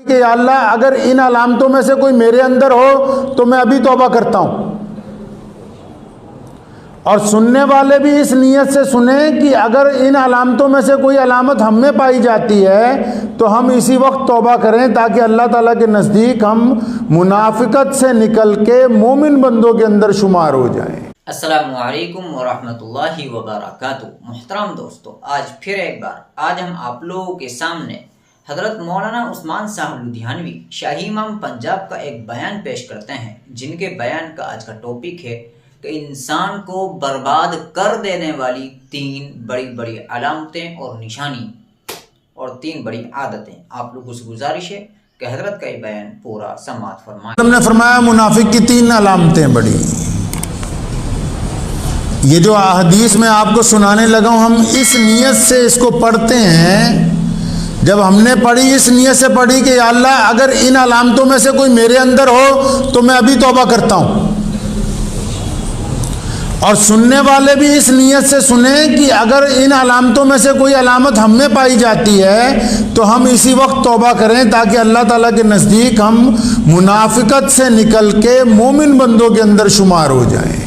कि या अल्लाह अगर इन अलामतों में से कोई मेरे अंदर हो तो मैं अभी तौबा करता हूँ। और सुनने वाले भी इस नीयत से सुने कि अगर इन अलामतों में से कोई अलामत हम में पाई जाती है तो हम इसी वक्त तौबा करें, ताकि अल्लाह ताला के नज़दीक हम मुनाफिकत से निकल के मोमिन बंदों के अंदर शुमार हो जाएं। अस्सलामु अलैकुम वरहमतुल्लाहि वबरकातुहू। मुहतरम दोस्तों, आज फिर एक बार आज हम आप लोगों के सामने हज़रत मौलाना उस्मान साहब लुधियानवी शाही इमाम पंजाब का एक बयान पेश करते हैं, जिनके बयान का आज का टॉपिक है कि इंसान को बर्बाद कर देने वाली 3 बड़ी बड़ी अलामतें और निशानी और 3 बड़ी आदतें। आप लोगों से गुजारिश है कि हजरत का ये बयान पूरा समाअत फरमाएं। हमने फरमाया मुनाफिक की 3 अलामतें बड़ी। ये जो हदीस में आपको सुनाने लगा हूं, हम इस नीयत से इसको पढ़ते हैं। जब हमने पढ़ी इस नीयत से पढ़ी कि या अल्लाह अगर इन अलामतों में से कोई मेरे अंदर हो तो मैं अभी तौबा करता हूं। और सुनने वाले भी इस नीयत से सुने कि अगर इन अलामतों में से कोई अलामत हम में पाई जाती है तो हम इसी वक्त तौबा करें, ताकि अल्लाह ताला के नज़दीक हम मुनाफिकत से निकल के मोमिन बंदों के अंदर शुमार हो जाएं।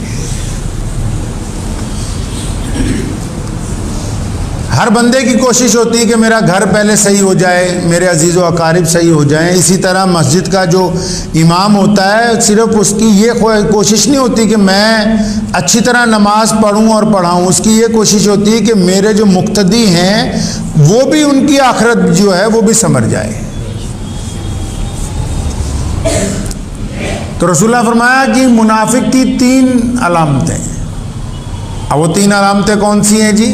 हर बंदे की कोशिश होती है कि मेरा घर पहले सही हो जाए, मेरे अजीज़ व अकारिब सही हो जाएं। इसी तरह मस्जिद का जो इमाम होता है, सिर्फ उसकी ये कोशिश नहीं होती कि मैं अच्छी तरह नमाज पढ़ूं और पढ़ाऊं, उसकी ये कोशिश होती है कि मेरे जो मुक्तदी हैं वो भी, उनकी आखिरत जो है वो भी समझ जाए। तो रसूलुल्लाह फरमाया कि मुनाफिक की 3 अलामतें। अब वो 3 अलामतें कौन सी हैं जी?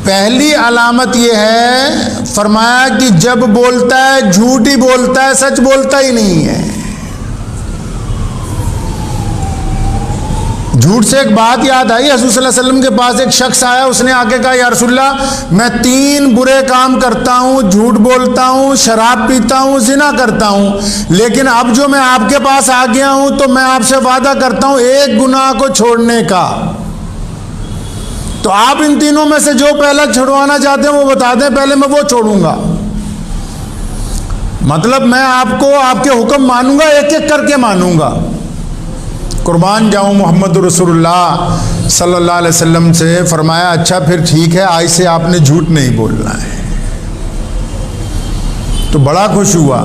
पहली अलामत ये है, फरमाया कि जब बोलता है झूठ ही बोलता है, सच बोलता ही नहीं है। झूठ से एक बात याद आई, हज़रत सल्लल्लाहु अलैहि वसल्लम के पास एक शख्स आया, उसने आके कहा या रसूलल्लाह मैं 3 बुरे काम करता हूँ, झूठ बोलता हूँ, शराब पीता हूँ, जिना करता हूँ, लेकिन अब जो मैं आपके पास आ गया हूँ तो मैं आपसे वादा करता हूँ एक गुनाह को छोड़ने का। तो आप इन तीनों में से जो पहला छुड़वाना चाहते हैं वो बता दें, पहले मैं वो छोड़ूंगा। मतलब मैं आपको आपके हुक्म मानूंगा, एक एक करके मानूंगा। कुर्बान जाऊं मोहम्मद रसूलुल्लाह सल्लल्लाहु अलैहि वसल्लम से। फरमाया अच्छा फिर ठीक है, आज से आपने झूठ नहीं बोलना है। तो बड़ा खुश हुआ,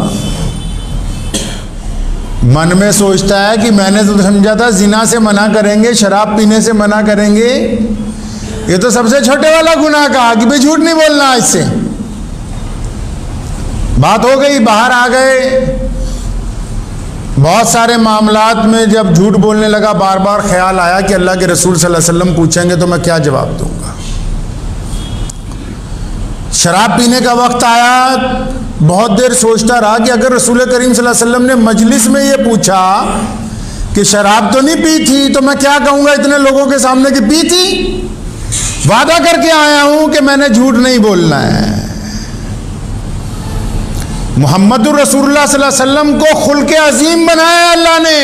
मन में सोचता है कि मैंने तो समझा था जिना से मना करेंगे, शराब पीने से मना करेंगे, ये तो सबसे छोटे वाला गुनाह कहा कि भाई झूठ नहीं बोलना। आज से बात हो गई, बाहर आ गए। बहुत सारे मामलात में जब झूठ बोलने लगा, बार बार ख्याल आया कि अल्लाह के रसूल सल्लल्लाहु अलैहि वसल्लम पूछेंगे तो मैं क्या जवाब दूंगा। शराब पीने का वक्त आया, बहुत देर सोचता रहा कि अगर रसूल करीम सल्लल्लाहु अलैहि वसल्लम ने मजलिस में ये पूछा कि शराब तो नहीं पी थी, तो मैं क्या कहूंगा इतने लोगों के सामने कि पी थी। वादा करके आया हूं कि मैंने झूठ नहीं बोलना है। मुहम्मदुर रसूलुल्लाह सल्लल्लाहु अलैहि वसल्लम को खुल्के अजीम बनाया अल्लाह ने।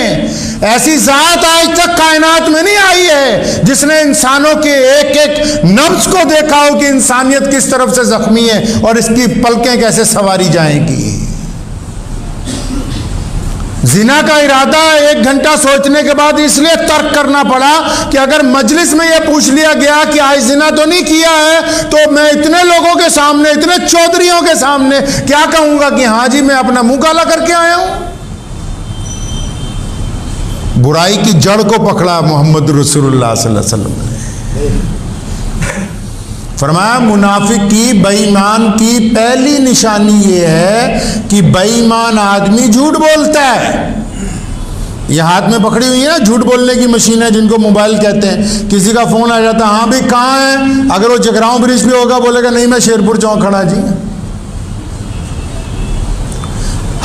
ऐसी जात आज तक कायनात में नहीं आई है जिसने इंसानों के एक एक नब्ज को देखा हो कि इंसानियत किस तरफ से जख्मी है और इसकी पलकें कैसे सवारी जाएंगी। जिना का इरादा 1 घंटा सोचने के बाद इसलिए तर्क करना पड़ा कि अगर मजलिस में यह पूछ लिया गया कि आज जिना तो नहीं किया है, तो मैं इतने लोगों के सामने, इतने चौधरियों के सामने क्या कहूंगा कि हाँ जी मैं अपना मुंह काला करके आया हूं। बुराई की जड़ को पकड़ा मोहम्मद रसूलुल्लाह सल्लल्लाहु अलैहि वसल्लम ने। फरमाया मुनाफिक की, बेईमान की पहली निशानी ये है कि बेईमान आदमी झूठ बोलता है। ये हाथ में पकड़ी हुई है ना झूठ बोलने की मशीन है, जिनको मोबाइल कहते हैं। किसी का फोन आ जाता है, हाँ भाई कहाँ है, अगर वो जगरांव ब्रिज पे होगा बोलेगा नहीं मैं शेरपुर चौक खड़ा जी।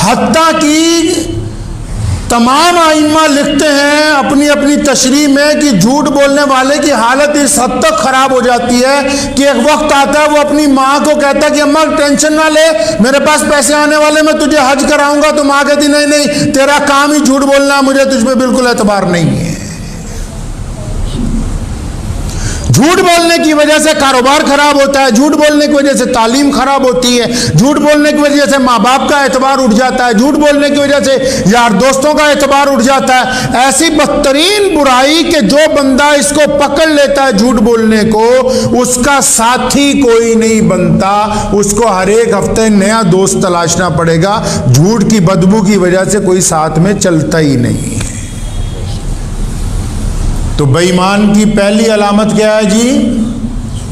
हत्ता की तमाम आइम्मा लिखते हैं अपनी अपनी तशरीह में कि झूठ बोलने वाले की हालत इस हद तक खराब हो जाती है कि एक वक्त आता है वो अपनी माँ को कहता है कि अम्मा टेंशन ना ले, मेरे पास पैसे आने वाले, मैं तुझे हज कराऊंगा। तो माँ कहती नहीं नहीं, तेरा काम ही झूठ बोलना, मुझे तुझ पे बिल्कुल एतबार नहीं है। झूठ बोलने की वजह से कारोबार खराब होता है, झूठ बोलने की वजह से तालीम खराब होती है, झूठ बोलने की वजह से माँ बाप का एतबार उठ जाता है, झूठ बोलने की वजह से यार दोस्तों का एतबार उठ जाता है। ऐसी बदतरीन बुराई कि जो बंदा इसको पकड़ लेता है झूठ बोलने को, उसका साथी कोई नहीं बनता, उसको हर एक हफ्ते नया दोस्त तलाशना पड़ेगा। झूठ की बदबू की वजह से कोई साथ में चलता ही नहीं। तो बेईमान की पहली अलामत क्या है जी?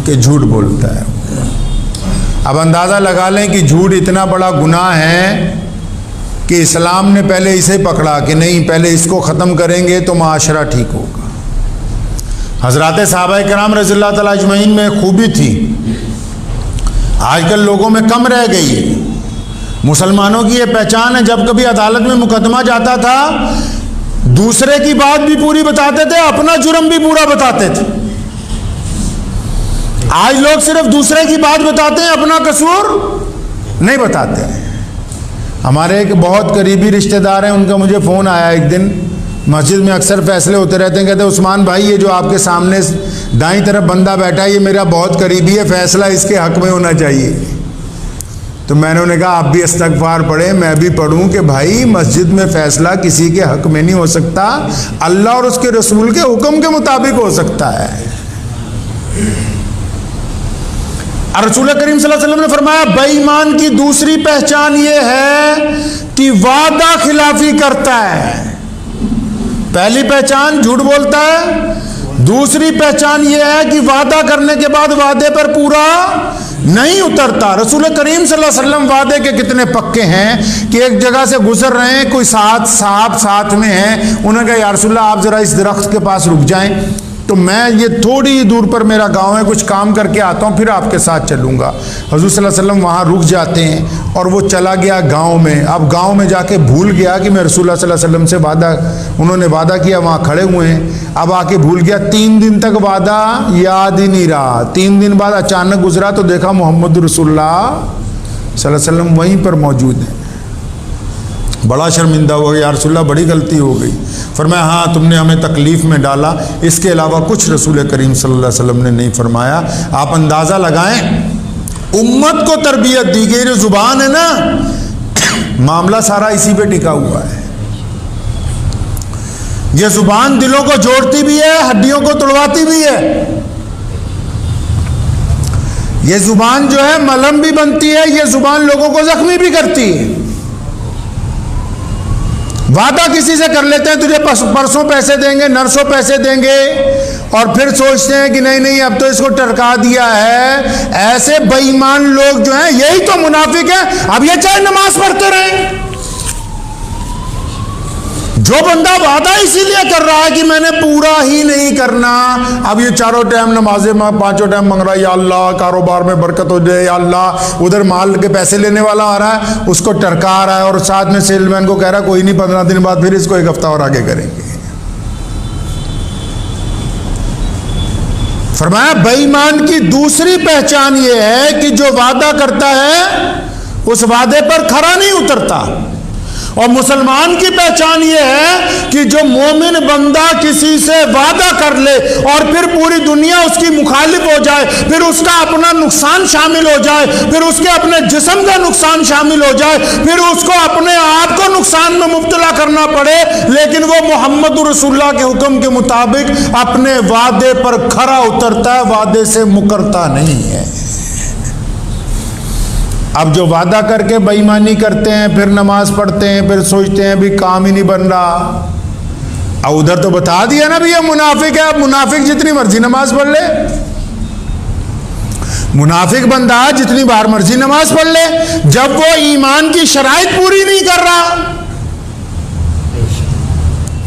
कि झूठ बोलता है। अब अंदाज़ा लगा लें कि झूठ इतना बड़ा गुनाह है कि इस्लाम ने पहले इसे पकड़ा कि नहीं, पहले इसको ख़त्म करेंगे तो माशरा ठीक होगा। हज़रात सहाबा किराम रज़ियल्लाहु तआला अजमईन में खूबी थी, आजकल लोगों में कम रह गई है। मुसलमानों की ये पहचान है, जब कभी अदालत में मुकदमा जाता था दूसरे की बात भी पूरी बताते थे, अपना जुर्म भी पूरा बताते थे। आज लोग सिर्फ दूसरे की बात बताते हैं, अपना कसूर नहीं बताते हैं। हमारे एक बहुत करीबी रिश्तेदार हैं, उनका मुझे फ़ोन आया एक दिन, मस्जिद में अक्सर फैसले होते रहते हैं। कहते हैं उस्मान भाई, ये जो आपके सामने दाईं तरफ बंदा बैठा है ये मेरा बहुत करीबी है, फैसला इसके हक में होना चाहिए। तो मैंने उन्हें कहा आप भी इस्तग़फ़ार पढ़ें, मैं भी पढ़ूं कि भाई मस्जिद में फ़ैसला किसी के हक में नहीं हो सकता, अल्लाह और उसके रसूल के हुक्म के मुताबिक हो सकता है। रसूल करीम सल्लल्लाहु अलैहि वसल्लम ने फरमाया बेईमान की दूसरी पहचान ये है कि वादा खिलाफी करता है। पहली पहचान झूठ बोलता है, दूसरी पहचान यह है कि वादा करने के बाद वादे पर पूरा नहीं उतरता। रसूल करीम सल्लल्लाहु अलैहि वसल्लम वादे के कितने पक्के हैं कि एक जगह से गुजर रहे हैं, कोई साथ में है, उन्होंने कहा या रसूल अल्लाह आप ज़रा इस दरख्त के पास रुक जाएं, तो मैं ये थोड़ी ही दूर पर मेरा गांव है, कुछ काम करके आता हूँ फिर आपके साथ चलूँगा। हुज़ूर सल्लल्लाहु अलैहि वसल्लम वहाँ रुक जाते हैं और वो चला गया गांव में। अब गांव में जाके भूल गया कि मैं रसूलुल्लाह सल्लल्लाहु अलैहि वसल्लम से उन्होंने वादा किया, वहाँ खड़े हुए हैं। अब आके भूल गया, 3 दिन तक वादा याद ही नहीं रहा। 3 दिन बाद अचानक गुजरा तो देखा मोहम्मद रसूलुल्लाह सल्लल्लाहु अलैहि वसल्लम वहीं पर मौजूद हैं। बड़ा शर्मिंदा हो गया, या रसूलल्लाह बड़ी गलती हो गई। फरमाया हाँ तुमने हमें तकलीफ़ में डाला, इसके अलावा कुछ रसूल करीम सल्लल्लाहु अलैहि वसल्लम ने नहीं फरमाया। आप अंदाज़ा लगाएं, उम्मत को तरबियत दी गई। जो ज़ुबान है ना, मामला सारा इसी पे टिका हुआ है। ये ज़ुबान दिलों को जोड़ती भी है, हड्डियों को तोड़वाती भी है। ये ज़ुबान जो है मलहम भी बनती है, ये ज़ुबान लोगों को जख्मी भी करती है। वादा किसी से कर लेते हैं तुझे परसों पैसे देंगे, नरसों पैसे देंगे, और फिर सोचते हैं कि नहीं नहीं अब तो इसको टरका दिया है। ऐसे बेईमान लोग जो हैं यही तो मुनाफिक हैं। अब ये चाहे नमाज पढ़ते रहें, जो बंदा वादा इसीलिए कर रहा है कि मैंने पूरा ही नहीं करना, अब ये चारों टाइम नमाजें 5 टाइम मांग रहा है, या अल्लाह कारोबार में बरकत हो जाए, या अल्लाह उधर माल के पैसे लेने वाला आ रहा है उसको टरका रहा है, और साथ में सेलमैन को कह रहा है कोई नहीं 15 दिन बाद फिर इसको 1 हफ्ता और आगे करेंगे। फरमाया बेईमान की दूसरी पहचान ये है कि जो वादा करता है उस वादे पर खरा नहीं उतरता। और मुसलमान की पहचान यह है कि जो मोमिन बंदा किसी से वादा कर ले और फिर पूरी दुनिया उसकी मुखालिफ हो जाए, फिर उसका अपना नुकसान शामिल हो जाए, फिर उसके अपने जिस्म का नुकसान शामिल हो जाए, फिर उसको अपने आप को नुकसान में मुब्तला करना पड़े, लेकिन वो मोहम्मद रसूलुल्लाह के हुक्म के मुताबिक अपने वादे पर खरा उतरता है, वादे से मुकरता नहीं है। अब जो वादा करके बेईमानी करते हैं, फिर नमाज पढ़ते हैं, फिर सोचते हैं भी काम ही नहीं बन रहा। अब उधर तो बता दिया ना भी ये मुनाफिक है। अब मुनाफिक जितनी मर्जी नमाज पढ़ ले, मुनाफिक बंदा जितनी बार मर्जी नमाज पढ़ ले, जब वो ईमान की शराइत पूरी नहीं कर रहा,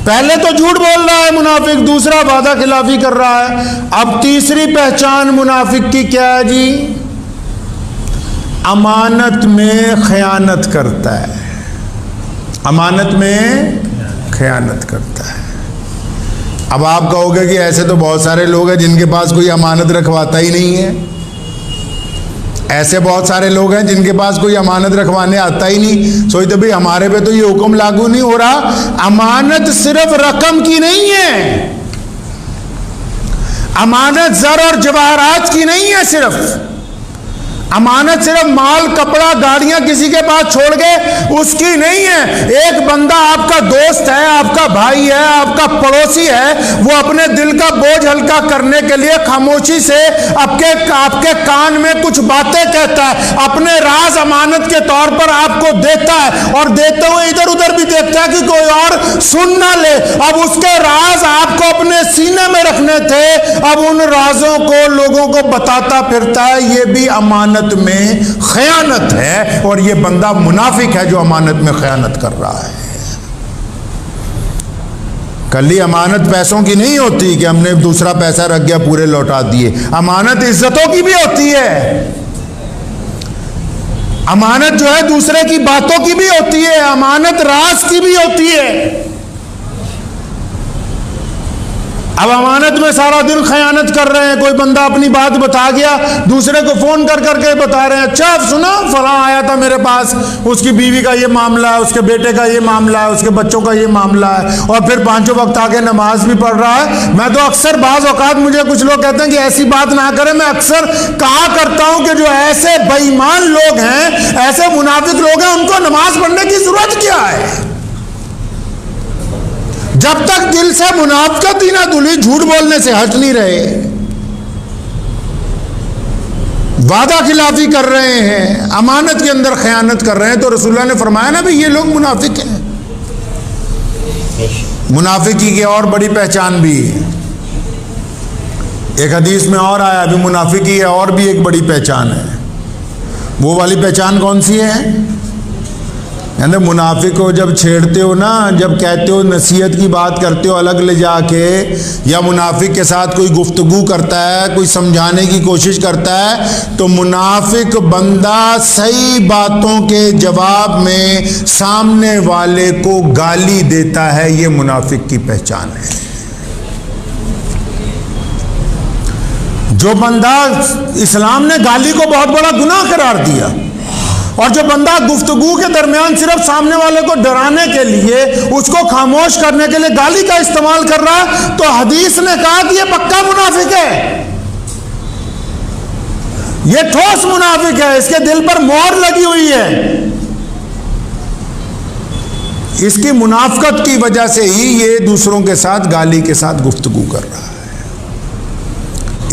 पहले तो झूठ बोल रहा है मुनाफिक, दूसरा वादा खिलाफी कर रहा है। अब तीसरी पहचान मुनाफिक की क्या है जी? अमानत में खयानत करता है। अमानत में खयानत करता है। अब आप कहोगे कि ऐसे तो बहुत सारे लोग हैं जिनके पास कोई अमानत रखवाता ही नहीं है। ऐसे बहुत सारे लोग हैं जिनके पास कोई अमानत रखवाने आता ही नहीं। सोचते भाई हमारे पे तो ये हुक्म लागू नहीं हो रहा। अमानत सिर्फ रकम की नहीं है, अमानत ज़र और जवाहरात की नहीं है, सिर्फ अमानत सिर्फ माल कपड़ा गाड़ियां किसी के पास छोड़ गए उसकी नहीं है। एक बंदा आपका दोस्त है, आपका भाई है, आपका पड़ोसी है, वो अपने दिल का बोझ हल्का करने के लिए खामोशी से आपके कान में कुछ बातें कहता है, अपने राज अमानत के तौर पर आपको देता है, और देते हुए इधर उधर भी देखता है कि कोई और सुन ना ले। अब उसके राज आपको अपने सीने में रखने थे, अब उन राजों को लोगों को बताता फिरता है। ये भी अमानत में खयानत है, और ये बंदा मुनाफिक है जो अमानत में खयानत कर रहा है। कल ही अमानत पैसों की नहीं होती कि हमने दूसरा पैसा रख गया पूरे लौटा दिए। अमानत इज्जतों की भी होती है। अमानत जो है दूसरे की बातों की भी होती है, अमानत राज की भी होती है। अब अमानत में सारा दिन खयानत कर रहे हैं। कोई बंदा अपनी बात बता गया, दूसरे को फोन कर करके बता रहे हैं, अच्छा आप सुना फलां आया था मेरे पास, उसकी बीवी का ये मामला है, उसके बेटे का ये मामला है, उसके बच्चों का ये मामला है, और फिर पांचों वक्त आके नमाज भी पढ़ रहा है। मैं तो अक्सर बाज औकात मुझे कुछ लोग कहते हैं कि ऐसी बात ना करें, मैं अक्सर कहा करता हूं कि जो ऐसे बेईमान लोग हैं, ऐसे मुनाफिक लोग हैं, उनको नमाज पढ़ने की जरूरत क्या है? जब तक दिल से मुनाफिकत ही ना धुली, झूठ बोलने से हट नहीं रहे, वादा खिलाफी कर रहे हैं, अमानत के अंदर खयानत कर रहे हैं, तो रसूलुल्लाह ने फरमाया ना भाई ये लोग मुनाफिक हैं। मुनाफिकी की और बड़ी पहचान भी एक हदीस में और आया, अभी मुनाफिकी है और भी एक बड़ी पहचान है। वो वाली पहचान कौन सी है? यानी मुनाफिक को जब छेड़ते हो ना, जब कहते हो नसीहत की बात करते हो अलग ले जाके, या मुनाफिक के साथ कोई गुफ्तगू करता है, कोई समझाने की कोशिश करता है, तो मुनाफिक बंदा सही बातों के जवाब में सामने वाले को गाली देता है। ये मुनाफिक की पहचान है। जो बंदा, इस्लाम ने गाली को बहुत बड़ा गुनाह करार दिया, और जो बंदा गुफ्तगू के दरमियान सिर्फ सामने वाले को डराने के लिए, उसको खामोश करने के लिए गाली का इस्तेमाल कर रहा है, तो हदीस ने कहा कि ये पक्का मुनाफिक है, ये ठोस मुनाफिक है, इसके दिल पर मोहर लगी हुई है। इसकी मुनाफिकत की वजह से ही ये दूसरों के साथ गाली के साथ गुफ्तगू कर रहा है।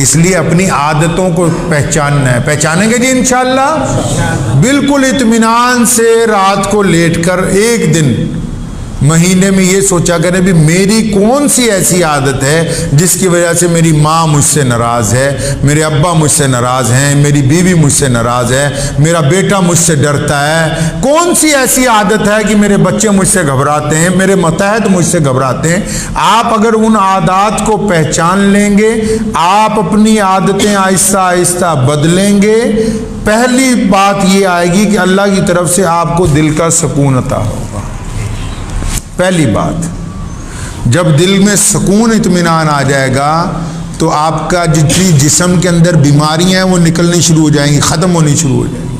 इसलिए अपनी आदतों को पहचानना है। पहचानेंगे जी इंशाअल्लाह। बिल्कुल इत्मीनान से रात को लेटकर एक दिन महीने में ये सोचा करें भी मेरी कौन सी ऐसी आदत है जिसकी वजह से मेरी माँ मुझसे नाराज़ है, मेरे अब्बा मुझसे नाराज़ हैं, मेरी बीवी मुझसे नाराज़ है, मेरा बेटा मुझसे डरता है। कौन सी ऐसी आदत है कि मेरे बच्चे मुझसे घबराते हैं, मेरे मतहत मुझसे घबराते हैं। आप अगर उन आदत को पहचान लेंगे, आप अपनी आदतें आहिस्ता आहिस्ता बदलेंगे, पहली बात ये आएगी कि अल्लाह की तरफ से आपको दिल का सुकून अता होगा। पहली बात, जब दिल में सुकून इत्मीनान आ जाएगा तो आपका जितनी जिस्म के अंदर बीमारियां हैं वो निकलनी शुरू हो जाएंगी, ख़त्म होनी शुरू हो जाएंगी।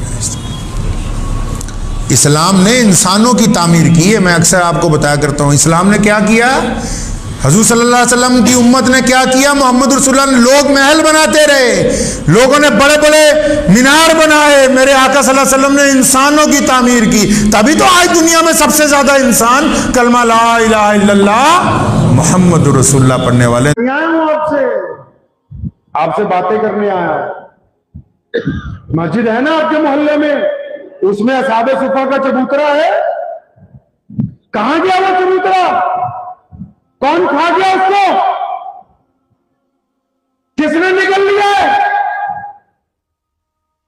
इस्लाम ने इंसानों की तामीर की है। मैं अक्सर आपको बताया करता हूँ इस्लाम ने क्या किया, हज़ूर सल्लल्लाहु अलैहि वसल्लम की उम्मत ने क्या किया। मोहम्मद रसूलुल्लाह ने, लोग महल बनाते रहे, लोगों ने बड़े बड़े मीनार बनाए, मेरे आका सल्लल्लाहु अलैहि वसल्लम ने इंसानों की तामीर की। तभी तो आज दुनिया में सबसे ज्यादा इंसान कलमा ला इलाहा इल्लल्लाह मोहम्मद रसूलुल्लाह पढ़ने वाले। आपसे बातें करने आया। मस्जिद है ना आपके मोहल्ले में, उसमें असहाबे सुफा का चबूतरा है। कहां गया वो चबूतरा? कौन खा गया उसको? किसने निकल लिया है?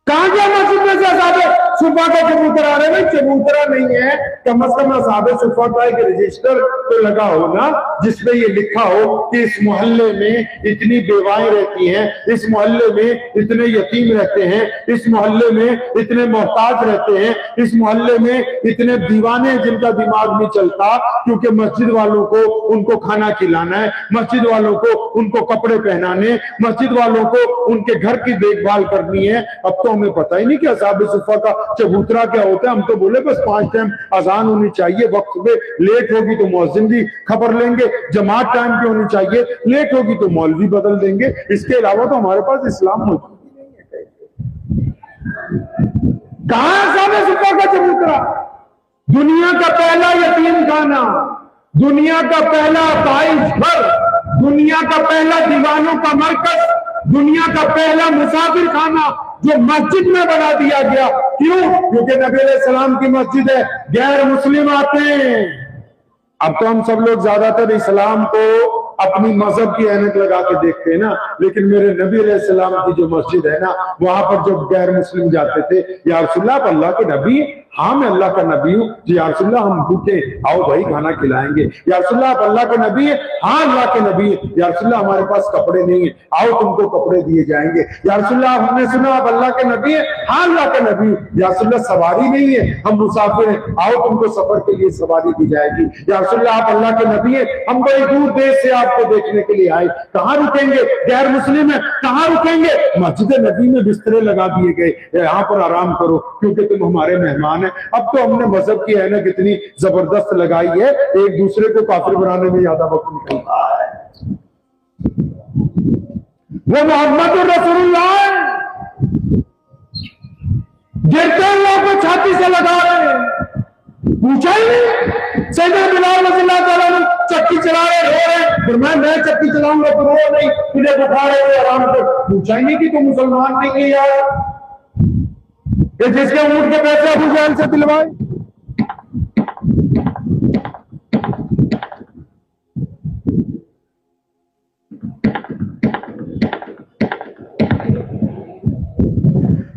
कहां गया मस्जिद में से असहाबे सुफा का चबूतरा? अरे भाई चबूतरा नहीं है, कम से कम असहाबे सुफा का एक रजिस्टर तो लगा हो ना, जिसमें ये लिखा हो कि इस मोहल्ले में इतनी बेवाएं रहती हैं, इस मोहल्ले में इतने यतीम रहते हैं, इस मोहल्ले में इतने मोहताज रहते हैं, इस मोहल्ले में इतने दीवाने जिनका दिमाग नहीं चलता, क्योंकि मस्जिद वालों को उनको खाना खिलाना है, मस्जिद वालों को उनको कपड़े पहनाने, मस्जिद वालों को उनके घर की देखभाल करनी है। अब तो हमें पता ही नहीं कि असहाबे सुफा का चबूतरा क्या होता है। हम तो बोले बस 5 टाइम अजान होनी चाहिए, वक्त पे लेट होगी तो मुअज्जिन भी खबर लेंगे, जमात टाइम पे होनी चाहिए, लेट होगी तो मौलवी बदल देंगे। इसके अलावा तो हमारे पास इस्लाम मौजूद ही नहीं है। कहां सामने सुबह का चबूतरा? दुनिया का पहला यतीम खाना, दुनिया का पहला बाइस घर, दुनिया का पहला दीवानों का मरकज, दुनिया का पहला मुसाफिर खाना जो मस्जिद में बना दिया गया। क्यों? क्योंकि नबी अलैहि सलाम की मस्जिद है, गैर मुस्लिम आते हैं। अब तो हम सब लोग ज्यादातर इस्लाम को अपनी मजहब की ऐनक लगा के देखते हैं ना, लेकिन मेरे नबी अलैहिस्सलाम की जो मस्जिद है ना, वहां पर जो गैर मुस्लिम जाते थे, या रसूलुल्लाह आप अल्लाह के नबी? हाँ मैं अल्लाह का नबी हूँ। जी या रसूलुल्लाह हम भूखे, आओ भाई खाना खिलाएंगे। या रसूलुल्लाह आप अल्लाह के नबी है? हाँ अल्लाह के नबी है। या रसूलुल्लाह हमारे पास कपड़े नहीं है, आओ तुमको कपड़े दिए जाएंगे। या रसूलुल्लाह हमने सुना आप अल्लाह के नबी है? हाँ अल्लाह के नबी। या रसूलुल्लाह सवारी नहीं है, हम मुसाफिर हैं, आओ तुमको सफर के लिए सवारी दी जाएगी। या रसूलुल्लाह आप अल्लाह के नबी है? हम बड़ी दूर देश से आपको देखने के लिए आए, कहाँ रुकेंगे? गैर मुस्लिम है, कहाँ रुकेंगे? मस्जिद नबी में बिस्तरे लगा दिए गए, यहाँ पर आराम करो क्योंकि तुम हमारे मेहमान हैं। अब तो हमने मजहब की ऐनक इतनी जबरदस्त लगाई है, एक दूसरे को काफिर बनाने में ज्यादा वक्त निकल रहा है। वो मोहम्मद रसूलुल्लाह गिरते हुए को छाती से लगा रहे हैं, पूछा ही नहीं। सैयदना बिलाल रज़ियल्लाहु ताला अन्हु चक्की चला रहे, रो रहे, फिर मैं चक्की चलाऊंगा तो रो नहीं, तुझे बुखार है आराम कर। पूछा ही नहीं कि तुम मुसलमान नहीं है यार, ये जिसके ऊंट के पैसे अबू जहल से दिलवाए।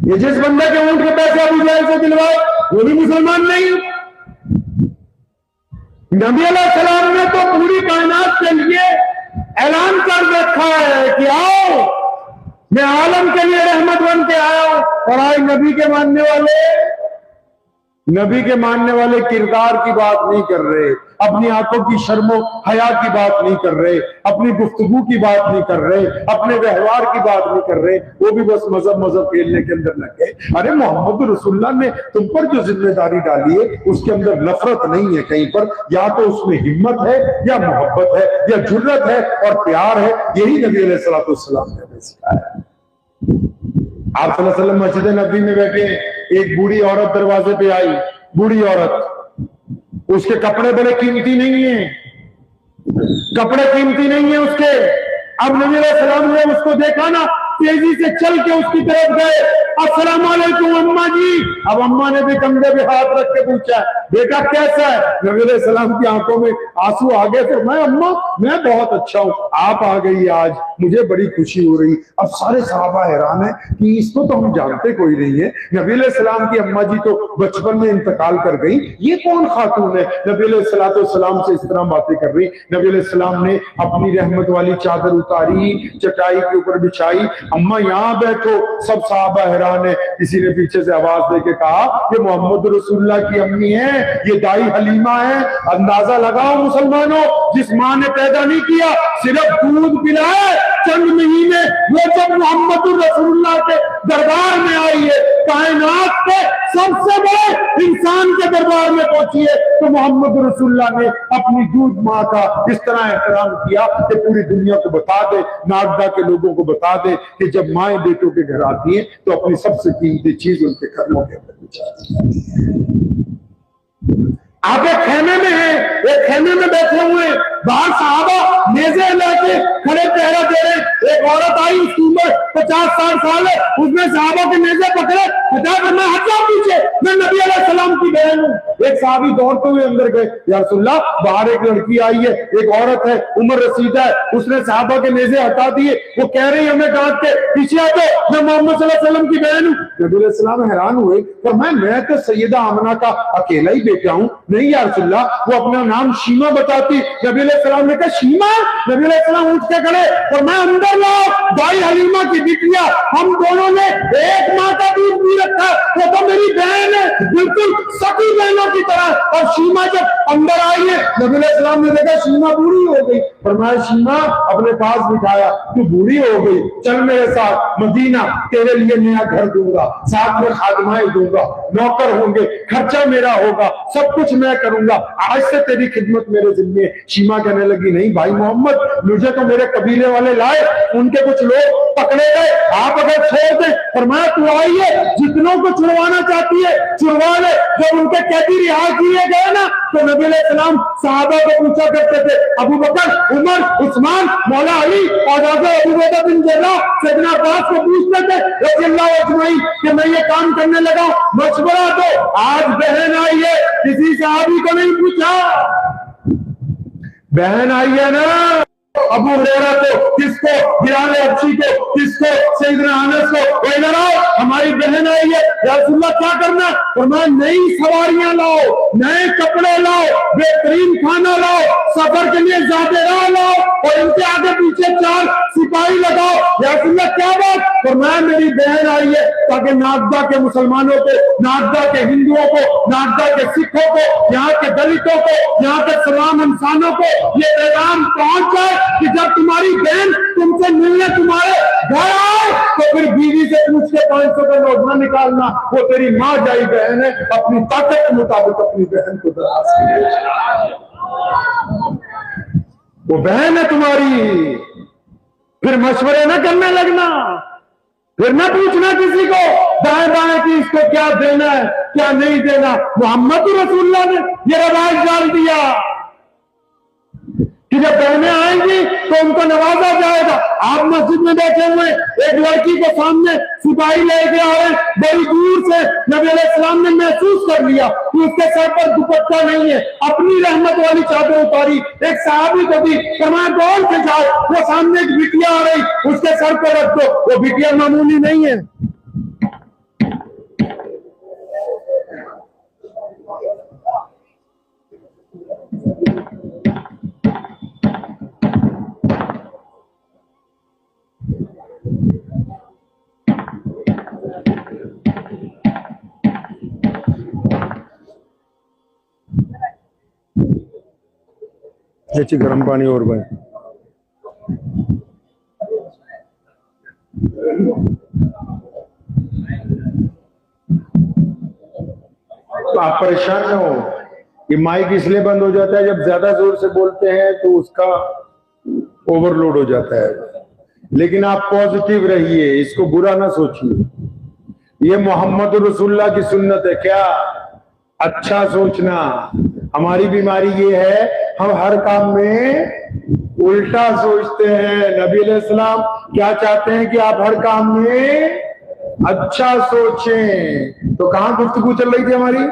ये जिस बंदे के ऊंट के पैसे अबू जहल से दिलवाए वो भी मुसलमान नहीं। नबी अलैहिस्सलाम ने तो पूरी कायनात के लिए ऐलान कर रखा है कि आओ मैं आलम के लिए रहमत बन के आया हूं। और आज नबी के मानने वाले किरदार की बात नहीं कर रहे, अपनी आंखों की शर्मो हया की बात नहीं कर रहे, अपनी गुफ्तगू की बात नहीं कर रहे, अपने व्यवहार की बात नहीं कर रहे, वो भी बस मजहब खेलने के अंदर लगे। अरे मोहम्मद रसूलुल्लाह ने तुम पर जो जिम्मेदारी डाली है उसके अंदर नफरत नहीं है कहीं पर, या तो उसमें हिम्मत है या मोहब्बत है या जुर्रत है और प्यार है। यही नबी अलैहिस्सलातु वस्सलाम ने हमें सिखाया। आप सल्लल्लाहु अलैहि वसल्लम मस्जिद नबी में बैठे, एक बूढ़ी औरत दरवाजे पे आई। बूढ़ी औरत, उसके कपड़े बड़े कीमती नहीं है, कपड़े कीमती नहीं है उसके। अब नबी अलैहि सलाम ने उसको देखा ना, तेजी से चल के उसकी तरफ गए, अस्सलाम वालेकुम अम्मा जी। अब अम्मा ने भी कंधे पे हाथ रख के पूछा, बेटा कैसा है? नबी अलैहि सलाम की आंखों में आंसू आ गए थे। मैं अम्मा मैं बहुत अच्छा हूं, आप आ गई आज, मुझे बड़ी खुशी हो रही। अब सारे सहाबा हैरान है कि इसको तो हम जानते कोई नहीं है। नबी अलैहि सलाम की अम्मा जी तो बचपन में इंतकाल कर गई, ये कौन खातून है नबी अलैहि सलाम से इस तरह बातें कर रही? नबी अलैहि सलाम ने अपनी रहमत वाली चादर उतारी, चटाई के ऊपर बिछाई, अम्मा यहां बैठो। सब सहाबा हैरान है। किसी ने पीछे से आवाज देके कहा ये मोहम्मद रसूलुल्लाह की अम्मी है, ये दाई हलीमा है। अंदाजा लगाओ मुसलमानों, जिस मां ने पैदा नहीं किया, सिर्फ दूध पिलाए चंद महीने, वो जब मोहम्मद रसूलुल्लाह के दरबार में आई है, कायनात के सबसे बड़े इंसान के दरबार में पहुंची है, तो मोहम्मद रसूलुल्लाह ने अपनी दूध मां का इस तरह एहतराम किया कि पूरी दुनिया को बता दे, नागदा के लोगों को बता दे कि जब माएं बेटों के घर आती हैं तो अपनी सबसे कीमती चीज उनके कदमों के अंदर बिछाती हैं। आप एक खेमे में हैं, एक खेमे में बैठे हुए, बाहर सहाबा मेजे लेके खड़े पहरा दे रहे। एक औरत आई, उसकी उम्र 50-60 साल है, उसने सहाबा के मेजे पकड़े, मैं हट जाओ पीछे, मैं नबी अलैहि सलाम की बहन हूँ। एक साहबी दौड़ते हुए अंदर गए, या रसूलल्लाह बाहर एक लड़की आई है, एक औरत है, उम्र रसीदा है, उसने सहाबा के मेजे हटा दिए, वो कह रही है हमें डांट के, पीछे आते, मैं मोहम्मद सल्लल्लाहु अलैहि वसल्लम की बहन हूँ। नबी अलैहि सलाम हैरान हुए, पर मैं तो सैयदा आमना का अकेला ही बेटा हूँ। नहीं या रसूलल्लाह, वो अपना नाम शीमा बताती। नबी सलाम ने कहा शीमा, नबी सलाम उठ के खड़े और मैं अंदर लाओ, भाई हलीमा की बिटिया, हम दोनों ने एक माँ का दूध पी रखा, वो तो मेरी बहन है, बिल्कुल सगी बहनों की तरह। और शीमा जब अंदर आई है, नबी सलाम ने देखा शीमा बूढ़ी हो गई, फरमाया शीमा अपने पास बिठाया, तू बूढ़ी हो गई, चल मेरे साथ मदीना, तेरे लिए नया घर दूंगा, साथ में खादमाएं दूंगा, नौकर होंगे, खर्चा मेरा होगा, सब कुछ मैं करूंगा, आज से तेरी खिदमत मेरे जिम्मे। शीमा कहने लगी नहीं भाई मोहम्मद, मुझे तो मेरे कबीले वाले लाए, उनके कुछ लोग पकड़े गए, आप अगर छोड़ दे। फरमाया तू आई है, जितनों को छुड़वाना चाहती है छुड़वा ले। जब उनके कैदी रिहा किए गए ना, तो नबी सलाम सहाबा को पूछा करते थे, अबू बकर, उमर, उस्मान, मौला अली और अबू बैदा बिन जर्राह, सैयदना अब्बास को पूछते थे रज़ियल्लाहु अजमईन कि मैं ये काम करने लगा, मशवरा दो। आज बहन आई है, किसी सहाबी को नहीं पूछा, बहन आई है ना, अबू हुरैरा को, किसको, बिलाल हबशी को, किसको, सैयदना अनस को, इधर आओ हमारी बहन आई है, या रसूलल्लाह क्या करना? फरमाया नई सवारियां लाओ, नए कपड़े लाओ, बेहतरीन खाना लाओ, सफर के लिए ज़ादेरा लाओ और इनके आगे पीछे 4 सिपाही लगाओ। या रसूलल्लाह क्या बात? फरमाया मेरी बहन आई है ताकि नागदा के मुसलमानों को, नागदा के हिंदुओं को, नागदा के सिखों को, यहाँ के दलितों को, यहाँ के तमाम इंसानों को ये पैगाम पहुंच जाए कि जब तुम्हारी बहन तुमसे मिलने तुम्हारे घर आए तो फिर बीवी से पूछ के 500 का नोट न निकालना, वो तेरी माँ जाई बहन है, अपनी ताकत के मुताबिक अपनी बहन को दराज कीजिए, वो बहन है तुम्हारी। फिर मशवरे न करने लगना, फिर न पूछना किसी को दाएं बाएं कि इसको क्या देना है क्या नहीं देना। मोहम्मद रसूलुल्लाह ने ये रवाज डाल दिया कि जब बहनें आएंगी तो उनको नवाजा जाएगा। आप मस्जिद में बैठे हुए एक लड़की को सामने सिपाही लेके आए, बड़ी दूर से नबी अलैहिस्सलाम ने महसूस कर लिया कि उसके सर पर दुपट्टा नहीं है, अपनी रहमत वाली चादर उतारी, एक सहाबी को दी, फरमाया दौड़ के जाओ, वो सामने एक बिटिया आ रही, उसके सर पर रख दो। वो बिटिया मामूली नहीं है, जैसे गर्म पानी और भाई तो आप परेशान न हो। ये माइक इसलिए बंद हो जाता है जब ज्यादा जोर से बोलते हैं तो उसका ओवरलोड हो जाता है, लेकिन आप पॉजिटिव रहिए, इसको बुरा ना सोचिए। ये मोहम्मद रसूलुल्लाह की सुन्नत है। क्या अच्छा सोचना। हमारी बीमारी ये है, हम हर काम में उल्टा सोचते हैं। नबी अलैहिस्सलाम क्या चाहते हैं कि आप हर काम में अच्छा सोचें। तो कहां गुफ्तगू चल रही थी हमारी?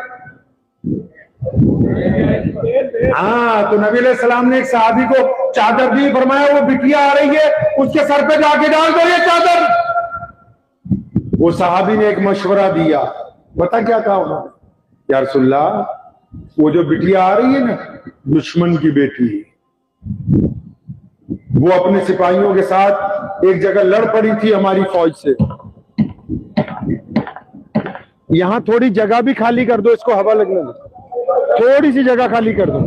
हाँ, तो नबी अलैहिस्सलाम ने एक सहाबी को चादर दी, फरमाया वो बिटिया आ रही है, उसके सर पे जाके डाल दो ये चादर। वो सहाबी ने एक मशवरा दिया, बता क्या कहा उन्होंने? या रसूलल्लाह, वो जो बिटिया आ रही है ना, दुश्मन की बेटी, वो अपने सिपाहियों के साथ एक जगह लड़ पड़ी थी हमारी फौज से। यहां थोड़ी जगह भी खाली कर दो, इसको हवा लगने दो, थोड़ी सी जगह खाली कर दो।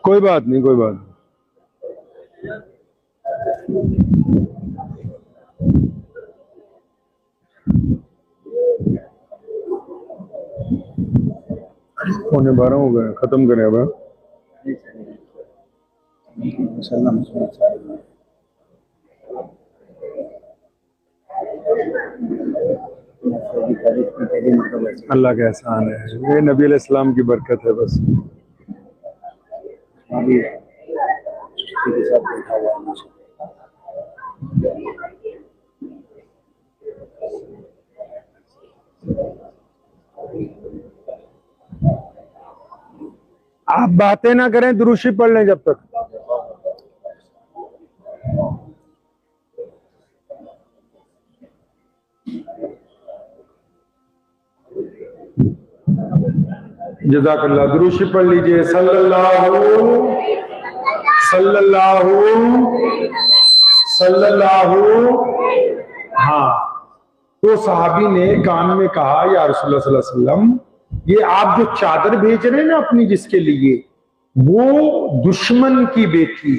कोई बात नहीं, कोई बात नहीं। पौने 12 हो गए, खत्म करें अब। अल्लाह का एहसान है, ये नबी अलैहिस्सलाम की बरकत है बस। आप बातें ना करें, दुरूद शरीफ पढ़ लें जब तक। जज़ाकल्लाह, दुरूद शरीफ पढ़ लीजिए। सल्लल्लाहु। हाँ, तो सहाबी ने कान में कहा, या रसूलुल्लाह सल्लल्लाहु अलैहि वसल्लम, ये आप जो चादर भेज रहे हैं ना अपनी जिसके लिए, वो दुश्मन की बेटी,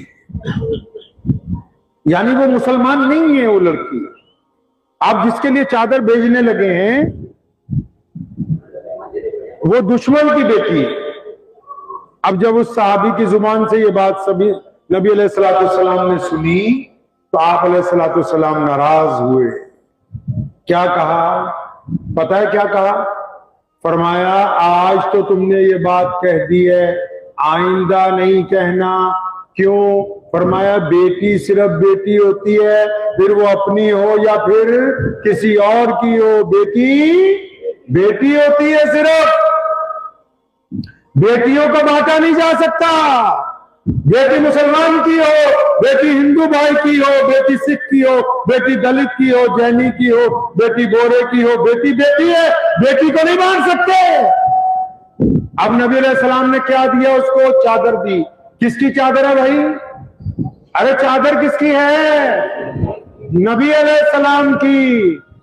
यानी वो मुसलमान नहीं है वो लड़की। आप जिसके लिए चादर भेजने लगे हैं वो दुश्मन की बेटी है। अब जब उस सहाबी की जुबान से ये बात सभी नबी अलैहिस्सलाम ने सुनी तो आप अलैहिस्सलाम नाराज हुए। क्या कहा पता है? क्या कहा? फरमाया, आज तो तुमने ये बात कह दी है, आइंदा नहीं कहना। क्यों? फरमाया, बेटी सिर्फ बेटी होती है, फिर वो अपनी हो या फिर किसी और की हो, बेटी बेटी होती है। सिर्फ बेटियों को बांटा नहीं जा सकता। बेटी मुसलमान की हो, बेटी हिंदू भाई की हो, बेटी सिख की हो, बेटी दलित की हो, जैनी की हो, बेटी गोरे की हो, बेटी बेटी है, बेटी को नहीं बांट सकते। अब नबी अलैहिस्सलाम ने क्या दिया उसको? चादर दी। किसकी चादर है भाई? अरे चादर किसकी है? नबी अलैहिस्सलाम की।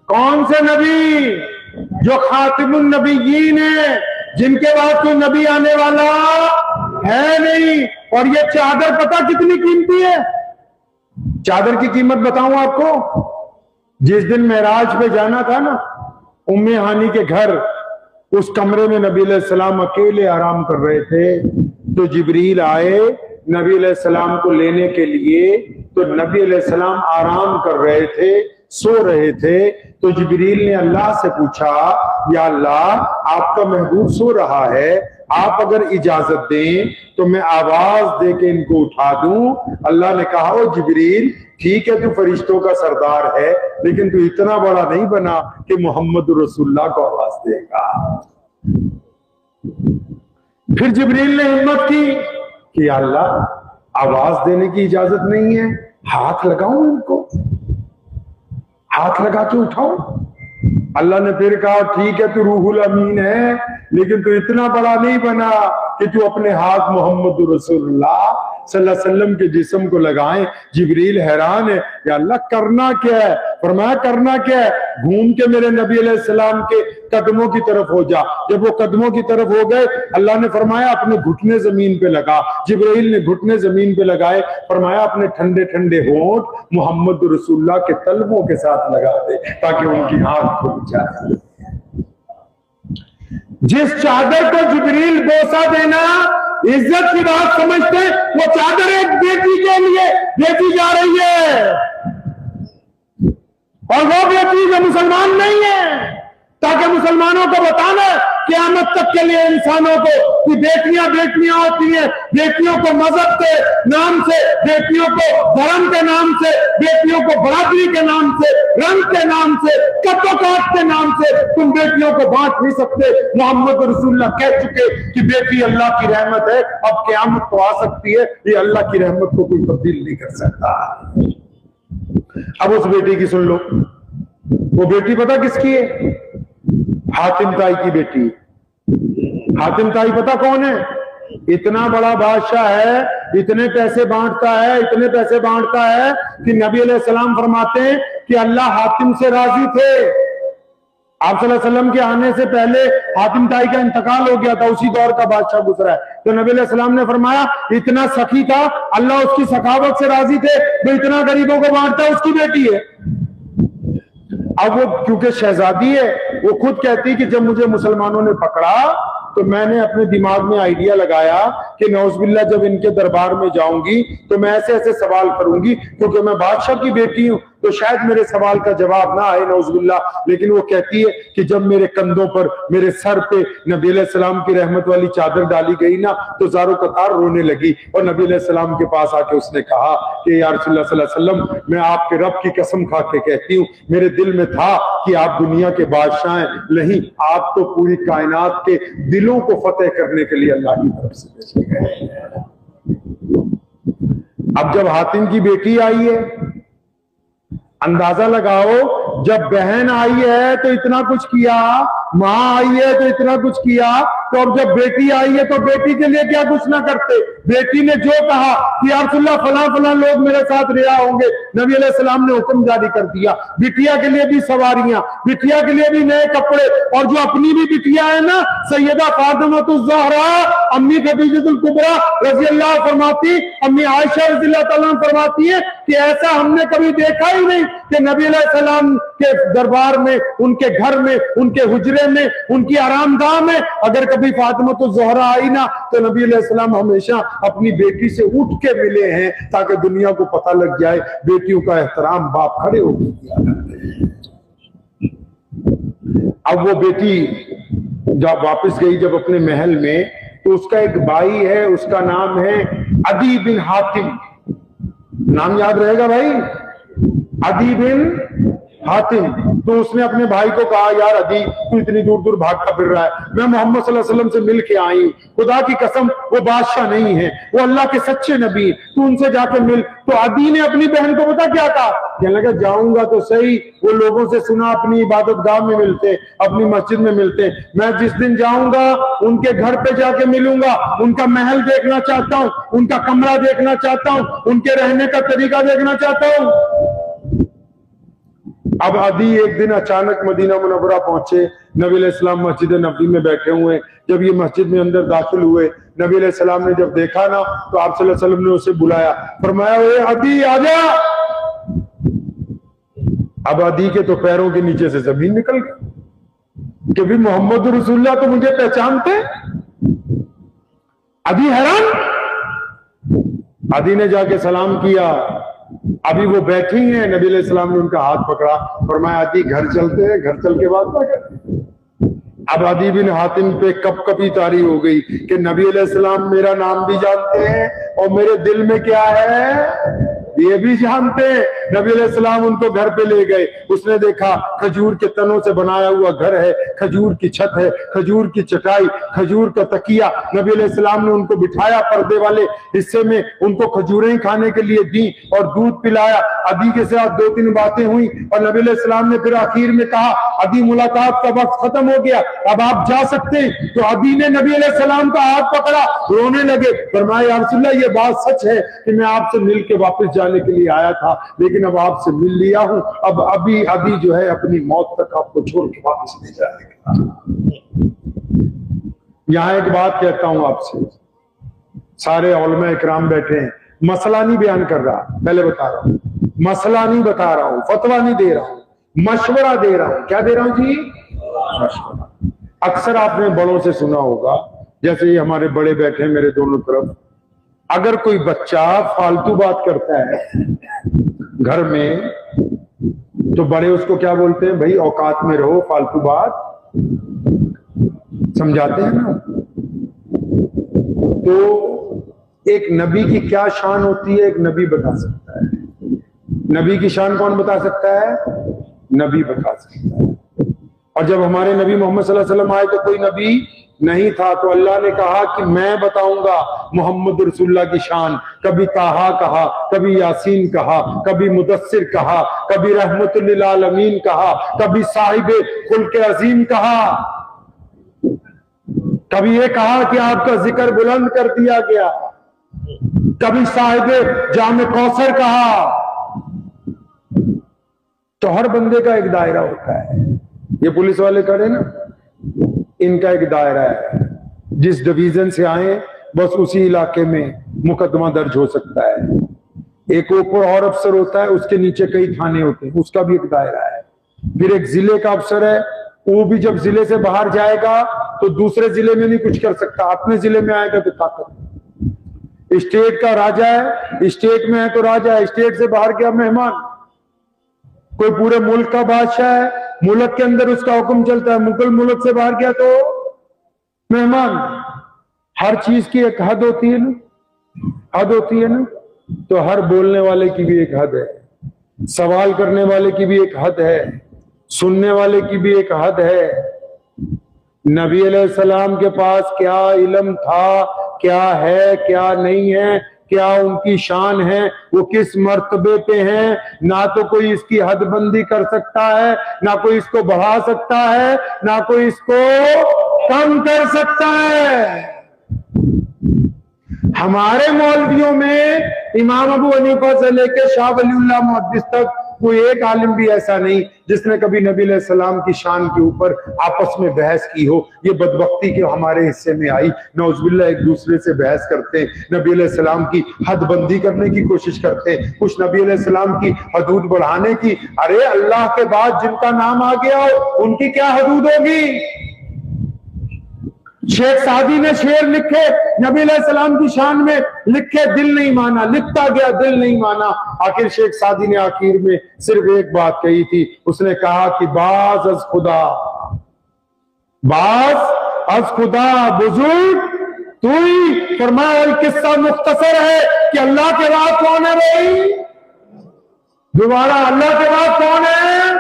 कौन से नबी? जो खातिमुन नबीयीन है, जिनके बाद कोई नबी आने वाला है नहीं। और ये चादर पता कितनी कीमती है? चादर की कीमत बताऊं आपको। जिस दिन मेराज पे जाना था ना उम्मे हानी के घर, उस कमरे में नबी अलैहिस्सलाम अकेले आराम कर रहे थे, तो जिब्रील आए नबी अलैहिस्सलाम को लेने के लिए। तो नबी अलैहिस्सलाम आराम कर रहे थे, सो रहे थे। तो जिब्रील ने अल्लाह से पूछा, या अल्लाह, आपका महबूब सो रहा है, आप अगर इजाजत दें तो मैं आवाज दे के इनको उठा दूं। अल्लाह ने कहा, ओ जिब्रील, ठीक है, तू फरिश्तों का सरदार है, लेकिन तू इतना बड़ा नहीं बना कि मोहम्मद रसूलुल्लाह को आवाज देगा। फिर जिब्रील ने हिम्मत की कि अल्लाह, आवाज देने की इजाजत नहीं है, हाथ लगाऊं इनको, हाथ लगा के उठाओ। अल्लाह ने फिर कहा, ठीक है, तू रूहुल अमीन है, लेकिन तू इतना बड़ा नहीं बना कि तू अपने हाथ मोहम्मद रसूलुल्लाह सल्लल्लाहु अलैहि वसल्लम के जिस्म को लगाएं। जिब्रील हैरान है, या अल्लाह करना क्या है? फरमाया, करना क्या है? घूम के मेरे नबी अलैहिस्सलाम के कदमों की तरफ हो जा। जब वो कदमों की तरफ हो गए, अल्लाह ने फरमाया, अपने घुटने जमीन पे लगा। जिब्रील ने घुटने जमीन पे लगाए। फरमाया, अपने ठंडे ठंडे होंठ मोहम्मद रसूलुल्लाह के तलवों के साथ लगा दे ताकि उनकी आंख खुल जाए। जिस चादर को जिब्रील बोसा देना इज्जत की बात समझते, वो चादर एक बेटी के लिए बेची जा रही है, और वो बेटी जो मुसलमान नहीं है, ताकि मुसलमानों को बताना क़यामत तक के लिए इंसानों को कि बेटियां बेटियां होती हैं। बेटियों को मजहब के नाम से, बेटियों को धर्म के नाम से, बेटियों को बराबरी के नाम से, रंग के नाम से, कद्दोकाट के नाम से तुम बेटियों को बांट नहीं सकते। मोहम्मद रसूलुल्लाह कह चुके कि बेटी अल्लाह की रहमत है, अब क़यामत तो आ सकती है, ये अल्लाह की रहमत को कोई तब्दील नहीं कर सकता। अब उस बेटी की सुन लो। वो बेटी पता किसकी है? हातिम ताई की बेटी। हातिम ताई पता कौन है? इतना बड़ा बादशाह है, इतने पैसे बांटता है, इतने पैसे बांटता है कि नबी अलैहिस्सलाम फरमाते हैं कि अल्लाह हातिम से राजी थे। आप सल्लल्लाहु अलैहि वसल्लम के आने से पहले हातिम ताई का इंतकाल हो गया था, उसी दौर का बादशाह गुजरा है। तो नबी अलैहिस्सलाम ने फरमाया, इतना सखी था, अल्लाह उसकी सखावत से राजी थे, तो इतना गरीबों को बांटता है, उसकी बेटी है। अब वो क्योंकि शहजादी है, वो खुद कहती कि जब मुझे मुसलमानों ने पकड़ा तो मैंने अपने दिमाग में आइडिया लगाया कि नौज़बिल्लाह जब इनके दरबार में जाऊंगी तो मैं ऐसे ऐसे सवाल करूंगी, क्योंकि मैं बादशाह की बेटी हूं, तो शायद मेरे सवाल का जवाब ना आए नौजुबिल्लाह। लेकिन वो कहती है कि जब मेरे कंधों पर, मेरे सर पे नबी अलैहिस्सलाम की रहमत वाली चादर डाली गई ना, तो ज़ारो कतार रोने लगी। और नबी अलैहिस्सलाम के पास आके उसने कहा कि या रसूलुल्लाह सल्लल्लाहु अलैहि वसल्लम, मैं आपके रब की कसम खा के कहती हूँ, मेरे दिल में था कि आप दुनिया के बादशाह हैं, नहीं, आप तो पूरी कायनात के दिलों को फतेह करने के लिए अल्लाह की तरफ से भेजे गए। अब जब हातिम की बेटी आई है, अंदाजा लगाओ, जब बहन आई है तो इतना कुछ किया, मां आई है तो इतना कुछ किया, तो अब जब बेटी आई है तो बेटी के लिए क्या कुछ ना करते। बेटी ने जो कहा कि या रसूलल्लाह फलां फलां लोग मेरे साथ रिहा होंगे, नबी अलैहि सलाम ने हुक्म जारी कर दिया, बिटिया के लिए भी सवारियां, बिटिया के लिए भी नए कपड़े। और जो अपनी भी बिटिया है ना, सैयदा फातिमातुज़ ज़हरा, अम्मी खदीजतुल कुबरा रज़ी अल्लाह फरमाती, अम्मी आयशा रज़ी अल्लाह तआला फरमाती है कि ऐसा हमने कभी देखा ही नहीं कि नबी अलैहि सलाम के दरबार में, उनके घर में, उनके हुजरे में, उनकी आरामगाह में अगर कभी फातिमातुज़ ज़हरा आई ना, तो नबी अलैहि सलाम हमेशा अपनी बेटी से उठ के मिले हैं, ताकि दुनिया को पता लग जाए बेटियों का एहतराम बाप खड़े होकर किया करते हैं। अब वो बेटी जब वापस गई जब अपने महल में, तो उसका एक भाई है, उसका नाम है अदी बिन हातिम। नाम याद रहेगा भाई, अदी बिन हातिम। तो उसने अपने भाई को कहा, यार अदी, तू इतनी दूर दूर भागता फिर रहा है, मैं मोहम्मद सल्लल्लाहु अलैहि वसल्लम से मिल के आई हूं, खुदा की कसम वो बादशाह नहीं है, वो अल्लाह के सच्चे नबी है, तू उनसे जाके मिल। तो अदी ने अपनी बहन को पता क्या कहा, कहने लगा जाऊंगा तो सही, वो लोगों से सुना अपनी इबादत गाह में मिलते, अपनी मस्जिद में मिलते, मैं जिस दिन जाऊंगा उनके घर पे जाके मिलूंगा, उनका महल देखना चाहता हूं, उनका कमरा देखना चाहता हूं, उनके रहने का तरीका देखना चाहता हूं। अब अदी एक दिन अचानक मदीना मुनव्वरा पहुंचे, नबी अलैहिस्सलाम मस्जिद नबी में बैठे हुए। जब ये मस्जिद में अंदर दाखिल हुए, नबी अलैहिस्सलाम ने जब देखा ना, तो आप सल्लल्लाहु अलैहि वसल्लम ने उसे बुलाया, फरमाया, ओए अदी आजा। अब अदी के तो पैरों के नीचे से जमीन निकल गई कि भी मोहम्मद रसूलुल्लाह तो मुझे पहचानते। अदी हैरान। अदी ने जाके सलाम किया, अभी वो बैठी हैं, नबी अलैहि सलाम ने उनका हाथ पकड़ा, फरमाया अदी घर चलते हैं, घर चल के बात क्या करते हैं। अब अदी बिन हातिम पे कब कभी तारी हो गई कि नबी अलैहि सलाम मेरा नाम भी जानते हैं और मेरे दिल में क्या है ये भी जानते हैं। नबी अलैहि सलाम उनको घर पे ले गए, उसने देखा खजूर के तनों से बनाया हुआ घर है, खजूर की छत है, खजूर की चटाई, खजूर का तकिया। नबी अलैहि सलाम ने उनको बिठाया पर्दे वाले हिस्से में, उनको खजूरें खाने के लिए दी और दूध पिलाया। अदी के साथ 2-3 बातें हुई और नबी अलैहि सलाम ने फिर आखिर में कहा, अदी मुलाकात का वक्त खत्म हो गया, अब आप जा सकते हैं। तो अदी ने नबी अलैहि सलाम का हाथ पकड़ा, रोने लगे, फरमाया या रसूलल्लाह ये बात सच है कि मैं आपसे मिल के वापस जाने के लिए आया था, लेकिन अब आपसे मिल लिया हूं, अब अभी अभी जो है अपनी मौत तक आपको छोड़ के वापस नहीं जाने। यहां एक बात कहता हूं आपसे, सारे उलमा इकराम बैठे हैं, मसला नहीं बयान कर रहा, पहले बता रहा हूं, मसला नहीं बता रहा हूं, फतवा नहीं दे रहा हूं, मशवरा दे रहा हूं। क्या दे रहा हूं जी? मशवरा। अक्सर आपने बड़ों से सुना होगा, जैसे ये हमारे बड़े बैठे हैं मेरे दोनों तरफ, अगर कोई बच्चा फालतू बात करता है घर में, तो बड़े उसको क्या बोलते हैं, भाई औकात में रहो, फालतू बात, समझाते हैं ना। तो एक नबी की क्या शान होती है, एक नबी बता सकता है। नबी की शान कौन बता सकता है? नबी बता सकता है। और जब हमारे नबी मोहम्मद सल्लल्लाहु अलैहि वसल्लम आए तो कोई नबी नहीं था, तो अल्लाह ने कहा कि मैं बताऊंगा मोहम्मद रसूलुल्लाह की शान। कभी ताहा कहा, कभी यासीन कहा, कभी मुदस्सिर कहा, कभी रहमतुल लिल आलमीन कहा, कभी साहिबे खुल्क अजीम कहा, कभी ये कहा कि आपका जिक्र बुलंद कर दिया गया, कभी साहिबे जामे कौसर कहा। तो हर बंदे का एक दायरा होता है। ये पुलिस वाले खड़े ना, इनका एक दायरा है, जिस डिवीजन से आए बस उसी इलाके में मुकदमा दर्ज हो सकता है। एक ऊपर और अफसर होता है, उसके नीचे कई थाने होते हैं, उसका भी एक दायरा है। फिर एक जिले का अफसर है, वो भी जब जिले से बाहर जाएगा तो दूसरे जिले में नहीं कुछ कर सकता, अपने जिले में आएगा तो ताकत। स्टेट का राजा है, स्टेट में है तो राजा है, स्टेट से बाहर गया मेहमान। कोई पूरे मुल्क का बादशाह है, मुल्क के अंदर उसका हुक्म चलता है, मुगल मुल्क से बाहर गया तो मेहमान। हर चीज की एक हद होती है ना, हद होती है ना। तो हर बोलने वाले की भी एक हद है, सवाल करने वाले की भी एक हद है, सुनने वाले की भी एक हद है। नबी अलैहिस्सलाम के पास क्या इल्म था, क्या है, क्या नहीं है, क्या उनकी शान है, वो किस मर्तबे पे हैं, ना तो कोई इसकी हदबंदी कर सकता है, ना कोई इसको बढ़ा सकता है, ना कोई इसको कम कर सकता है। हमारे मौलवियों में इमाम अबू हनीफा से लेकर शाह वलीउल्लाह मुहद्दिस तक कोई एक आलिम भी ऐसा नहीं जिसने कभी नबी अलैहिस्सलाम की शान के ऊपर आपस में बहस की हो। ये बदबख्ती के हमारे हिस्से में आई, नौजुबिल्लाह एक दूसरे से बहस करते हैं, नबी अलैहिस्सलाम की हदबंदी करने की कोशिश करते हैं, कुछ नबी अलैहिस्सलाम की हदूद बढ़ाने की। अरे अल्लाह के बाद जिनका नाम आ गया हो उनकी क्या हदूद होगी। शेख सादी ने शेर लिखे नबी अलैहिस्सलाम की शान में, लिखे दिल नहीं माना, लिखता गया दिल नहीं माना। आखिर शेख सादी ने आखिर में सिर्फ एक बात कही थी, उसने कहा कि बाज अज खुदा, बाज अज खुदा बुजुर्ग तू ही। फरमाया किस्सा मुख्तसर है कि अल्लाह के बाद कौन है भाई, दोबारा अल्लाह के बाद कौन है,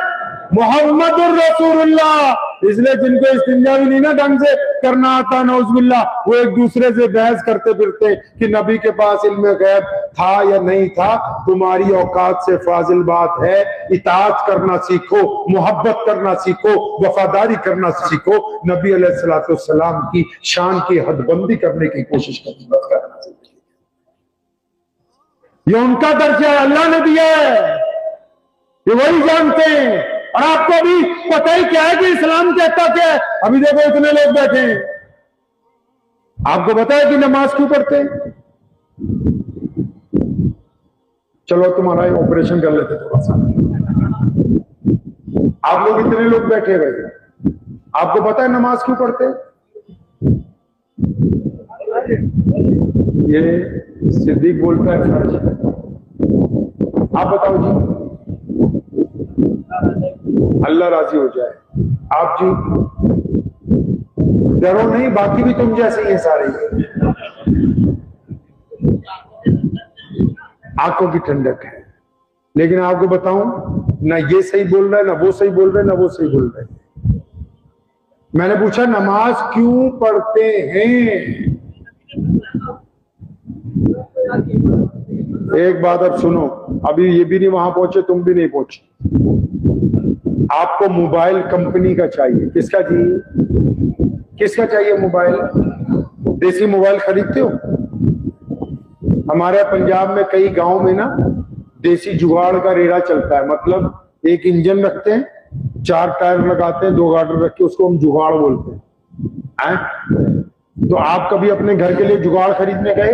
मोहम्मदुर रसूलुल्लाह। इसलिए जिनको इस्तिंजा भी नहीं ना ढंग से करना आता नौजुबिल्लाह, वो एक दूसरे से बहस करते फिरते कि नबी के पास इल्म गैब था या नहीं था। तुम्हारी औकात से फाजिल बात है, इताअत करना सीखो, मोहब्बत करना सीखो, वफादारी करना सीखो। नबी अलैहिस्सलाम की शान की हदबंदी करने की कोशिश करना चाहिए। ये उनका दर्जा है, अल्लाह ने दिया है, ये वही जानते हैं। और आपको अभी पता ही क्या है कि इस्लाम कहता क्या है। अभी देखो इतने लोग बैठे हैं, आपको पता है कि नमाज क्यों पढ़ते हैं। चलो तुम्हारा ऑपरेशन कर लेते थोड़ा सा। आप लोग इतने लोग बैठे हुए, आपको पता है नमाज क्यों पढ़ते हैं। ये सिद्दीक बोलता है फर्ज, आप बताओ जी। अल्लाह राजी हो जाए। आप जी डरो नहीं, बाकी भी तुम जैसे ही हैं सारे, आंखों की ठंडक है। लेकिन आपको बताऊं, ना ये सही बोल रहा है, ना वो सही बोल रहा है, ना वो सही बोल रहे हैं। मैंने पूछा नमाज क्यों पढ़ते हैं। एक बात अब सुनो, अभी ये भी नहीं वहां पहुंचे, तुम भी नहीं पहुंचे। आपको मोबाइल कंपनी का चाहिए, किसका चाहिए, किसका चाहिए मोबाइल। देसी मोबाइल खरीदते हो। हमारे पंजाब में कई गांव में ना देसी जुगाड़ का रेड़ा चलता है। मतलब एक इंजन रखते हैं, 4 टायर लगाते हैं, 2 गार्डर रख के, उसको हम जुगाड़ बोलते हैं। तो आप कभी अपने घर के लिए जुगाड़ खरीदने गए,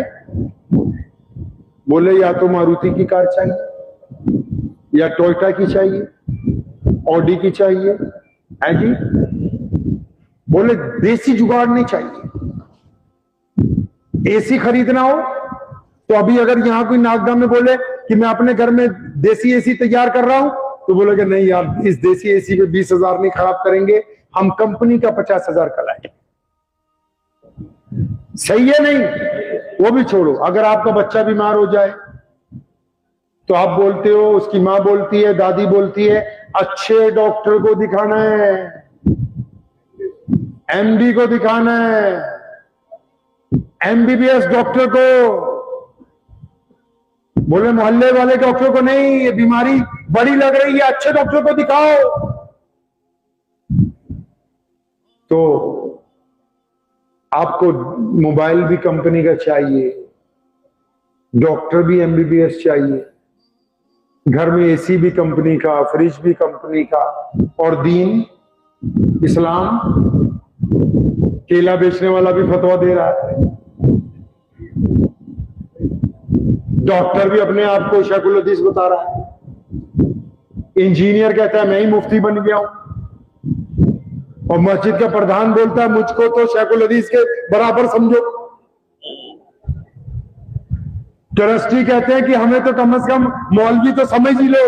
बोले या तो मारुति की कार चाहिए, या टोयोटा की चाहिए, ऑडी की चाहिए, है जी। बोले देसी जुगाड़ नहीं चाहिए। एसी खरीदना हो तो अभी अगर यहां कोई नागदा में बोले कि मैं अपने घर में देसी एसी तैयार कर रहा हूं, तो बोलोगे नहीं यार, इस देसी एसी पे 20,000 नहीं खराब करेंगे, हम कंपनी का 50,000 का लाएंगे। सही है नहीं, वो भी छोड़ो। अगर आपका बच्चा बीमार हो जाए तो आप बोलते हो, उसकी मां बोलती है, दादी बोलती है, अच्छे डॉक्टर को दिखाना है, एमडी को दिखाना है, एमबीबीएस डॉक्टर को। बोले मोहल्ले वाले डॉक्टर को नहीं, ये बीमारी बड़ी लग रही है, अच्छे डॉक्टर को दिखाओ। तो आपको मोबाइल भी कंपनी का चाहिए, डॉक्टर भी एमबीबीएस चाहिए, घर में एसी भी कंपनी का, फ्रिज भी कंपनी का, और दीन इस्लाम केला बेचने वाला भी फतवा दे रहा है। डॉक्टर भी अपने आप को शेखुल हदीस बता रहा है। इंजीनियर कहता है मैं ही मुफ्ती बन गया हूं, और मस्जिद का प्रधान बोलता है मुझको तो शेखुल हदीस के बराबर समझो। ट्रस्टी कहते हैं कि हमें तो कम से कम मौलवी तो समझ ही लो।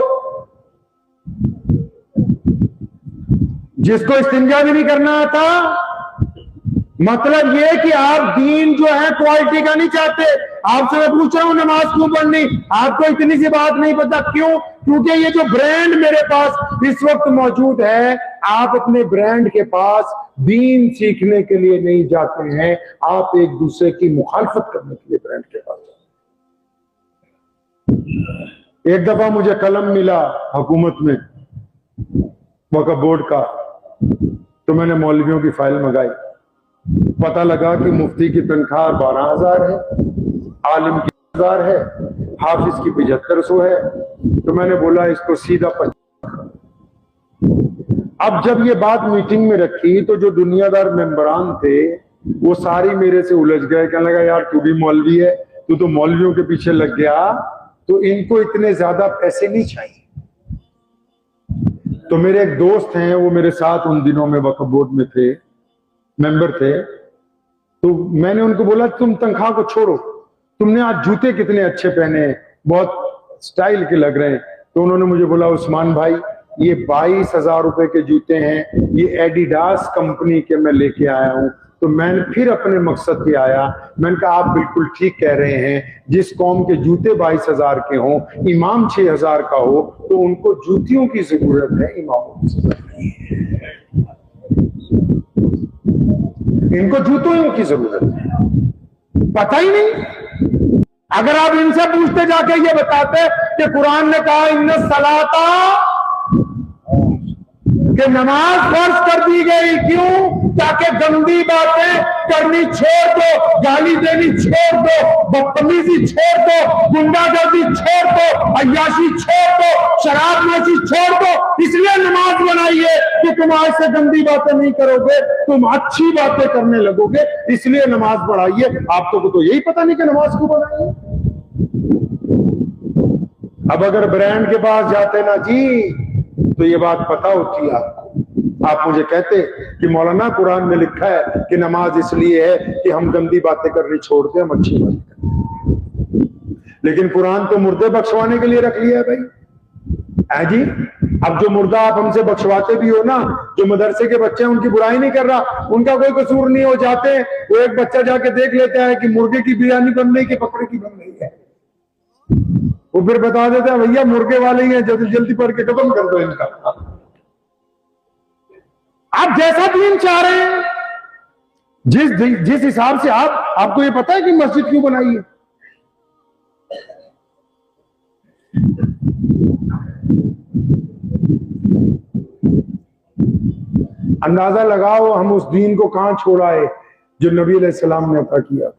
जिसको इस्तिंजा भी नहीं करना आता। मतलब ये कि आप दीन जो है क्वालिटी का नहीं चाहते। आपसे मैं पूछ रहा हूं नमाज क्यों पढ़नी, आपको इतनी सी बात नहीं पता। क्यों? क्योंकि ये जो ब्रांड मेरे पास इस वक्त मौजूद है, आप अपने ब्रांड के पास दीन सीखने के लिए नहीं जाते हैं, आप एक दूसरे की मुखालफत करने के लिए ब्रांड के पास जाते हैं। एक दफा मुझे कलम मिला हुकूमत में वक्फ बोर्ड का, तो मैंने मौलवियों की फाइल मंगाई। पता लगा कि मुफ्ती की तनख्वाह 12,000 है, आलिम की 1000 है, हाफिज की 7500 है। तो मैंने बोला इसको सीधा 50। अब जब ये बात मीटिंग में रखी तो जो दुनियादार मेंबरान थे वो सारी मेरे से उलझ गए। कहने लगा यार तू भी मौलवी है, तू तो मौलवियों के पीछे लग गया, तो इनको इतने ज्यादा पैसे नहीं चाहिए। तो मेरे एक दोस्त हैं, वो मेरे साथ उन दिनों में वक्फ बोर्ड में थे, मेंबर थे। तो मैंने उनको बोला तुम तनख्वाह को छोड़ो, तुमने आज जूते कितने अच्छे पहने, बहुत स्टाइल के लग रहे हैं। तो उन्होंने मुझे बोला उस्मान भाई ये 22,000 रुपए के जूते हैं, ये एडिडास कंपनी के मैं लेके आया हूं। तो मैंने फिर अपने मकसद पे आया। मैंने कहा आप बिल्कुल ठीक कह रहे हैं, जिस कौम के जूते 22,000 के हों, इमाम 6,000 का हो, तो उनको जूतियों की जरूरत है, इमामों की जरूरत नहीं है। इनको जूतों की जरूरत है, पता ही नहीं। अगर आप इनसे पूछते जाके ये बताते कि कुरान ने कहा इन्ना सलाता, कि नमाज फर्ज कर दी गई, क्यों? ताकि गंदी बातें करनी छोड़ दो, गाली देनी छोड़ दो, बदतमीजी छोड़ दो, गुंडागर्दी छोड़ दो, अय्याशी छोड़ दो, शराब नोशी छोड़ दो। इसलिए नमाज बनाई है कि तुम आज से गंदी बातें नहीं करोगे, तुम अच्छी बातें करने लगोगे, इसलिए नमाज पढ़ाइए। आप तो यही पता नहीं कि नमाज क्यों बनाई है। अब अगर ब्रांड के पास जाते ना जी तो ये बात पता होती है आपको। आप मुझे कहते कि मौलाना कुरान में लिखा है कि नमाज इसलिए है कि हम गंदी बातें करनी छोड़ दें, हम अच्छी बातें करें। लेकिन कुरान तो मुर्दे बख्शवाने के लिए रख लिया है भाई, है जी। अब जो मुर्दा आप हमसे बख्शवाते भी हो ना, जो मदरसे के बच्चे हैं उनकी बुराई नहीं कर रहा, उनका कोई कसूर नहीं हो जाते। वो एक बच्चा जाके देख लेता है कि मुर्गे की बिरयानी बन रही, कि बकरे की बन रही है, वो फिर बता देता है भैया मुर्गे वाले ही हैं, जल्दी जल्दी पढ़ के खत्म कर दो इनका। आप जैसा दीन चाह रहे हैं, जिस हिसाब से आपको ये पता है कि मस्जिद क्यों बनाई है? अंदाजा लगाओ हम उस दीन को कहां छोड़ाए जो नबी अलैहिस्सलाम ने अता किया।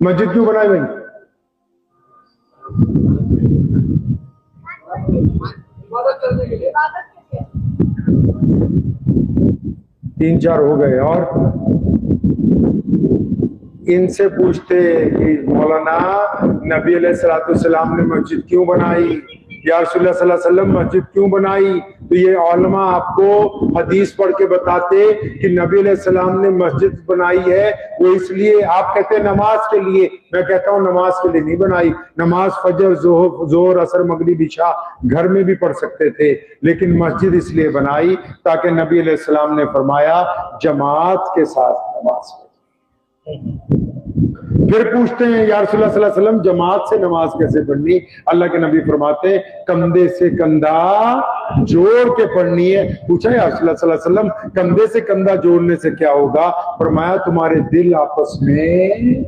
मस्जिद क्यों बनाई भाई? 3-4 हो गए। और इनसे पूछते कि मौलाना नबी अलैहिस्सलाम ने मस्जिद क्यों बनाई, या रसूलुल्लाह सल्लल्लाहु अलैहि वसल्लम मस्जिद क्यों बनाई? तो ये उलमा आपको हदीस पढ़ के बताते कि नबी अलैहिस्सलाम ने मस्जिद बनाई है वो इसलिए। आप कहते हैं नमाज के लिए, मैं कहता हूँ नमाज के लिए नहीं बनाई। नमाज फजर, जोहर, असर, मगरिब, इशा घर में भी पढ़ सकते थे, लेकिन मस्जिद इसलिए बनाई ताकि नबी अलैहिस्सलाम ने फरमाया जमात के साथ नमाज। फिर पूछते हैं या रसूलुल्लाह सल्लल्लाहु अलैहि वसल्लम जमात से नमाज कैसे पढ़नी? अल्लाह के नबी फरमाते कंधे से कंधा जोड़ के पढ़नी है। पूछा या रसूलुल्लाह सल्लल्लाहु अलैहि वसल्लम कंधे से कंधा जोड़ने से क्या होगा? फरमाया तुम्हारे दिल आपस में।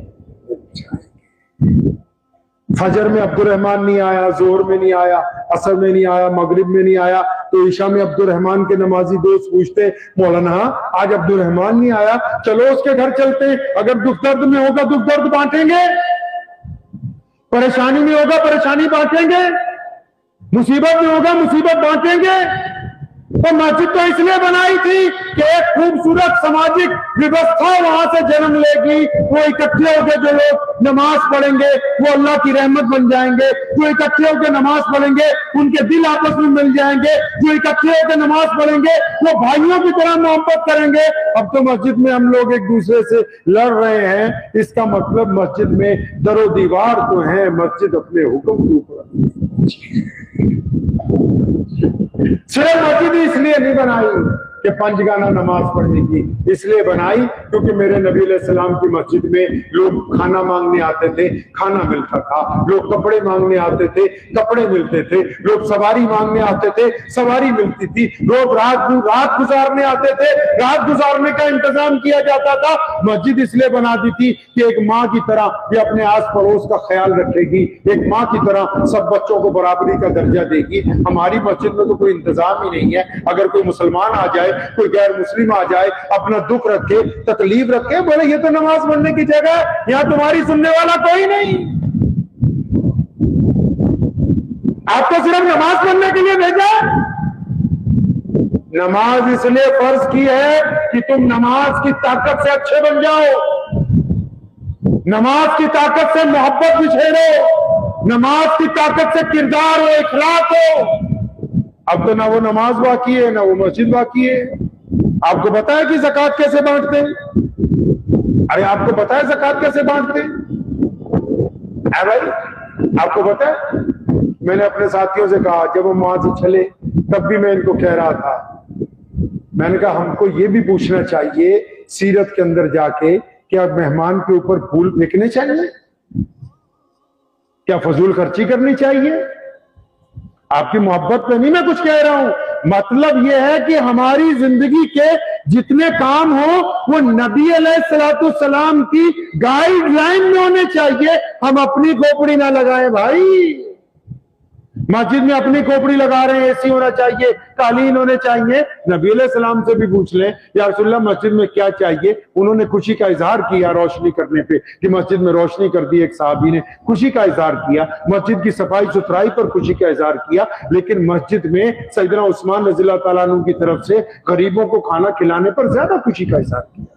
फजर में अब्दुर्रहमान नहीं आया, जोहर में नहीं आया, असर में नहीं आया, मगरिब में नहीं आया, तो ईशा में अब्दुर्रहमान के नमाजी दोस्त पूछते मौलाना आज अब्दुर्रहमान नहीं आया, चलो उसके घर चलते हैं, अगर दुख दर्द में होगा दुख दर्द बांटेंगे, परेशानी में होगा परेशानी बांटेंगे, मुसीबत में होगा मुसीबत बांटेंगे। तो मस्जिद तो इसलिए बनाई थी कि एक खूबसूरत सामाजिक व्यवस्था वहां से जन्म लेगी। वो इकट्ठे होकर जो लोग नमाज पढ़ेंगे वो अल्लाह की रहमत बन जाएंगे। जो इकट्ठे होकर नमाज पढ़ेंगे उनके दिल आपस में मिल जाएंगे। जो इकट्ठे होकर नमाज पढ़ेंगे वो भाइयों की तरह मोहब्बत करेंगे। अब तो मस्जिद में हम लोग एक दूसरे से लड़ रहे हैं, इसका मतलब मस्जिद में दरो दीवार तो है, मस्जिद अपने हुक्म के ऊपर। सिर्फ मस्जिद इसलिए नहीं बनाई कि पंजगाना नमाज पढ़ने की इसलिए बनाई क्योंकि मेरे नबी अलैहिस्सलाम की मस्जिद में लोग खाना मांगने आते थे, खाना मिलता था, लोग कपड़े मांगने आते थे, कपड़े मिलते थे, लोग सवारी मांगने आते थे, सवारी मिलती थी, लोग रात गुजारने आते थे, रात गुजारने का इंतजाम किया जाता था। मस्जिद इसलिए बना दी थी कि एक माँ की तरह ये अपने आस पड़ोस का ख्याल रखेगी, एक माँ की तरह सब बच्चों को बराबरी का दर्जा देगी। हमारी मस्जिद में तो कोई इंतजाम ही नहीं है। अगर कोई मुसलमान आ जाए, कोई गैर मुस्लिम आ जाए, अपना दुख रखे, तकलीफ रखे, बोले ये तो नमाज पढ़ने की जगह है, यहां तुम्हारी सुनने वाला कोई नहीं। आपको सिर्फ नमाज पढ़ने के लिए भेजा। नमाज इसलिए फर्ज की है कि तुम नमाज की ताकत से अच्छे बन जाओ, नमाज की ताकत से मोहब्बत बिछेड़ो, नमाज की ताकत से किरदार हो, इखलाक हो। अब तो ना वो नमाज बाकी है, ना वो मस्जिद बाकी है। आपको पता है कि ज़कात कैसे बांटते हैं? अरे आपको पता है ज़कात कैसे बांटते हैं? भाई आपको पता है? मैंने अपने साथियों से कहा, जब हम वहां से चले तब भी मैं इनको कह रहा था, मैंने कहा हमको ये भी पूछना चाहिए सीरत के अंदर जाके, क्या मेहमान के ऊपर फूल फेंकने चाहिए? क्या फजूल खर्ची करनी चाहिए? आपकी मोहब्बत पे नहीं मैं कुछ कह रहा हूं, मतलब यह है कि हमारी जिंदगी के जितने काम हो वो नबी अलैहिस्सलाम की गाइडलाइन में होने चाहिए। हम अपनी खोपड़ी ना लगाएं भाई। मस्जिद में अपनी खोपड़ी लगा रहे हैं, एसी होना चाहिए, कालीन होने चाहिए। नबी अलैहिस्सलाम से भी पूछ लें, या रसूलल्लाह मस्जिद में क्या चाहिए? उन्होंने खुशी का इजहार किया रोशनी करने पे कि मस्जिद में रोशनी कर दी। एक साहबी ने खुशी का इजहार किया, मस्जिद की सफाई सुथराई पर खुशी का इजहार किया। लेकिन मस्जिद में सैयदना उस्मान रज़ियल्लाहु ताला अन्हु की तरफ से गरीबों को खाना खिलाने पर ज्यादा खुशी का इजहार किया,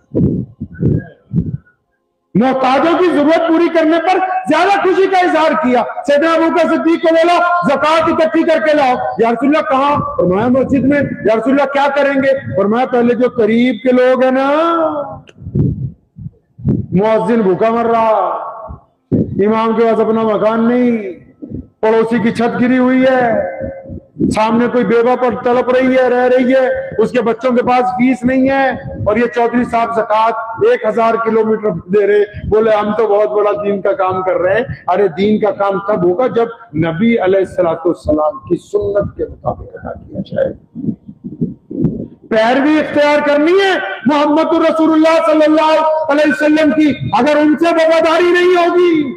मोहताजों की जरूरत पूरी करने पर ज्यादा खुशी का इजहार किया। सैयदना अबू बकर सिद्दीक को बोला ज़कात इकट्ठी करके लाओ। या रसूलल्लाह कहां? फरमाया मस्जिद में। या रसूलल्लाह क्या करेंगे? फरमाया पहले जो करीब के लोग हैं ना, मुअज्जिन भूखा मर रहा, इमाम के पास अपना मकान नहीं, पड़ोसी की छत गिरी हुई है, सामने कोई बेवा पर तड़प रही है, रह रही है, उसके बच्चों के पास फीस नहीं है, और ये चौधरी साहब ज़कात 1000 किलोमीटर दे रहे, बोले हम तो बहुत बड़ा दीन का काम कर रहे हैं। अरे दीन का काम तब होगा जब नबी अलैहिस्सलाम की सुन्नत के मुताबिक अदा किया जाए। पैरवी इख्तियार करनी है मोहम्मद रसूलुल्लाह सल्लल्लाहु अलैहि वसल्लम की। अगर उनसे वफादारी नहीं होगी,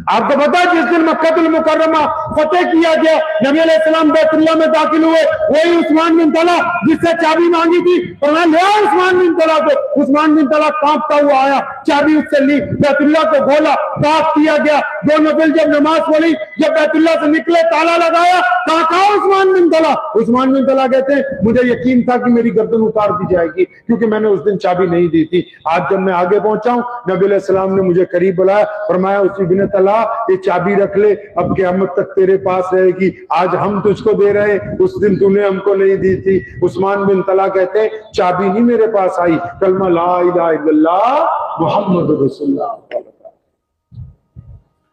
आपको पता है जिस दिन मक्कातुल मुकर्रमा फतेह किया गया, नबी अलैहिस्सलाम बैतुल्लाह में दाखिल हुए, वही उस्मान बिन तला जिससे चाबी मांगी थी, फरमाया ले आओ उस्मान बिन तला को। उस्मान बिन तला कांपता हुआ आया, चाबी उससे ली, बैतुल्लाह को खोला, साफ किया गया, दो नफिल जब नमाज पढ़ी, जब बैतुल्लाह से निकले ताला लगाया, कहा उस्मान बिन तला? उस्मान बिन तला कहते हैं मुझे यकीन था कि मेरी गर्दन उतार दी जाएगी क्योंकि मैंने उस दिन चाबी नहीं दी थी। आज जब मैं आगे पहुंचा हूं, नबी अलैहिस्सलाम ने मुझे करीब बुलाया, फरमाया उसी बिन तला ये चाबी रख ले, अब क़यामत तक तेरे पास रहेगी। आज हम तुझको दे रहे, उस दिन तूने हमको नहीं दी थी। उस्मान बिन तला कहते हैं चाबी नहीं मेरे पास आई, कलमा ला इलाहा इल्लल्लाह मुहम्मद रसूलुल्लाह।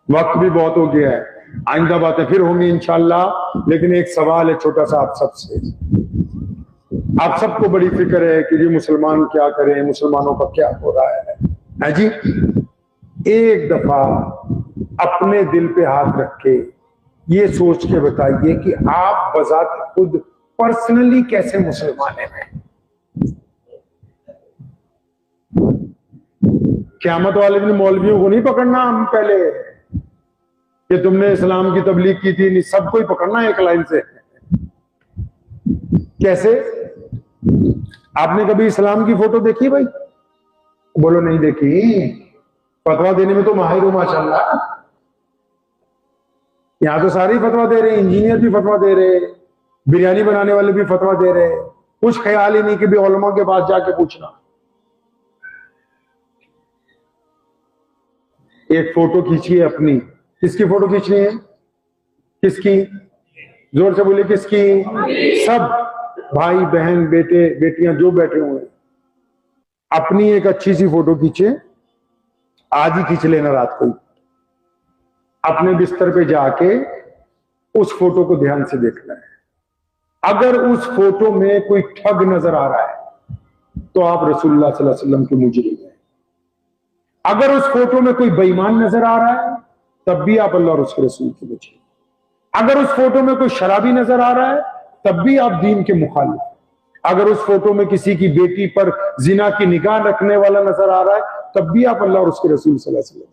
वक्त भी बहुत हो गया है, आइंदा बातें फिर होंगी इंशाअल्लाह। लेकिन एक सवाल है छोटा सा आप सबसे, आप सबको बड़ी फिक्र है कि जी मुसलमान क्या करें, मुसलमानों का क्या हो रहा है जी? एक दफा अपने दिल पे हाथ रख के ये सोच के बताइए कि आप बजात खुद पर्सनली कैसे मुसलमान हैं। क़यामत वाले दिन मौलवियों को नहीं पकड़ना हम पहले कि तुमने इस्लाम की तबलीग की थी, नहीं, सबको ही पकड़ना है एक लाइन से। कैसे? आपने कभी इस्लाम की फोटो देखी भाई? बोलो नहीं देखी। फतवा देने में तो माहिर हूं माशाल्लाह। यहां तो सारे फतवा दे रहे, इंजीनियर भी फतवा दे रहे, बिरयानी बनाने वाले भी फतवा दे रहे, कुछ ख्याल ही नहीं कि भी उलमा के पास जाके पूछना। एक फोटो खींचिए अपनी। किसकी फोटो खींचनी है? किसकी? जोर से बोलिए किसकी? सब भाई बहन बेटे बेटियां जो बैठे हुए हैं, अपनी एक अच्छी सी फोटो खींचे, आज ही खींच लेना रात को। अपने बिस्तर पे जाके उस फोटो को ध्यान से देखना है। अगर उस फोटो में कोई ठग नजर आ रहा है तो आप रसूलुल्लाह सल्लल्लाहु अलैहि वसल्लम के मुजरिम हैं। अगर उस फोटो में कोई बेईमान नजर आ रहा है तब भी आप अल्लाह और उसके रसूल के मुजरिम। अगर उस फोटो में कोई शराबी नजर आ रहा है तब भी आप दीन के मुखालिफ। अगर उस फोटो में किसी की बेटी पर जिना की निगाह रखने वाला नजर आ रहा है तब भी आप अल्लाह और उसके रसूल सल्लल्लाहु अलैहि वसल्लम।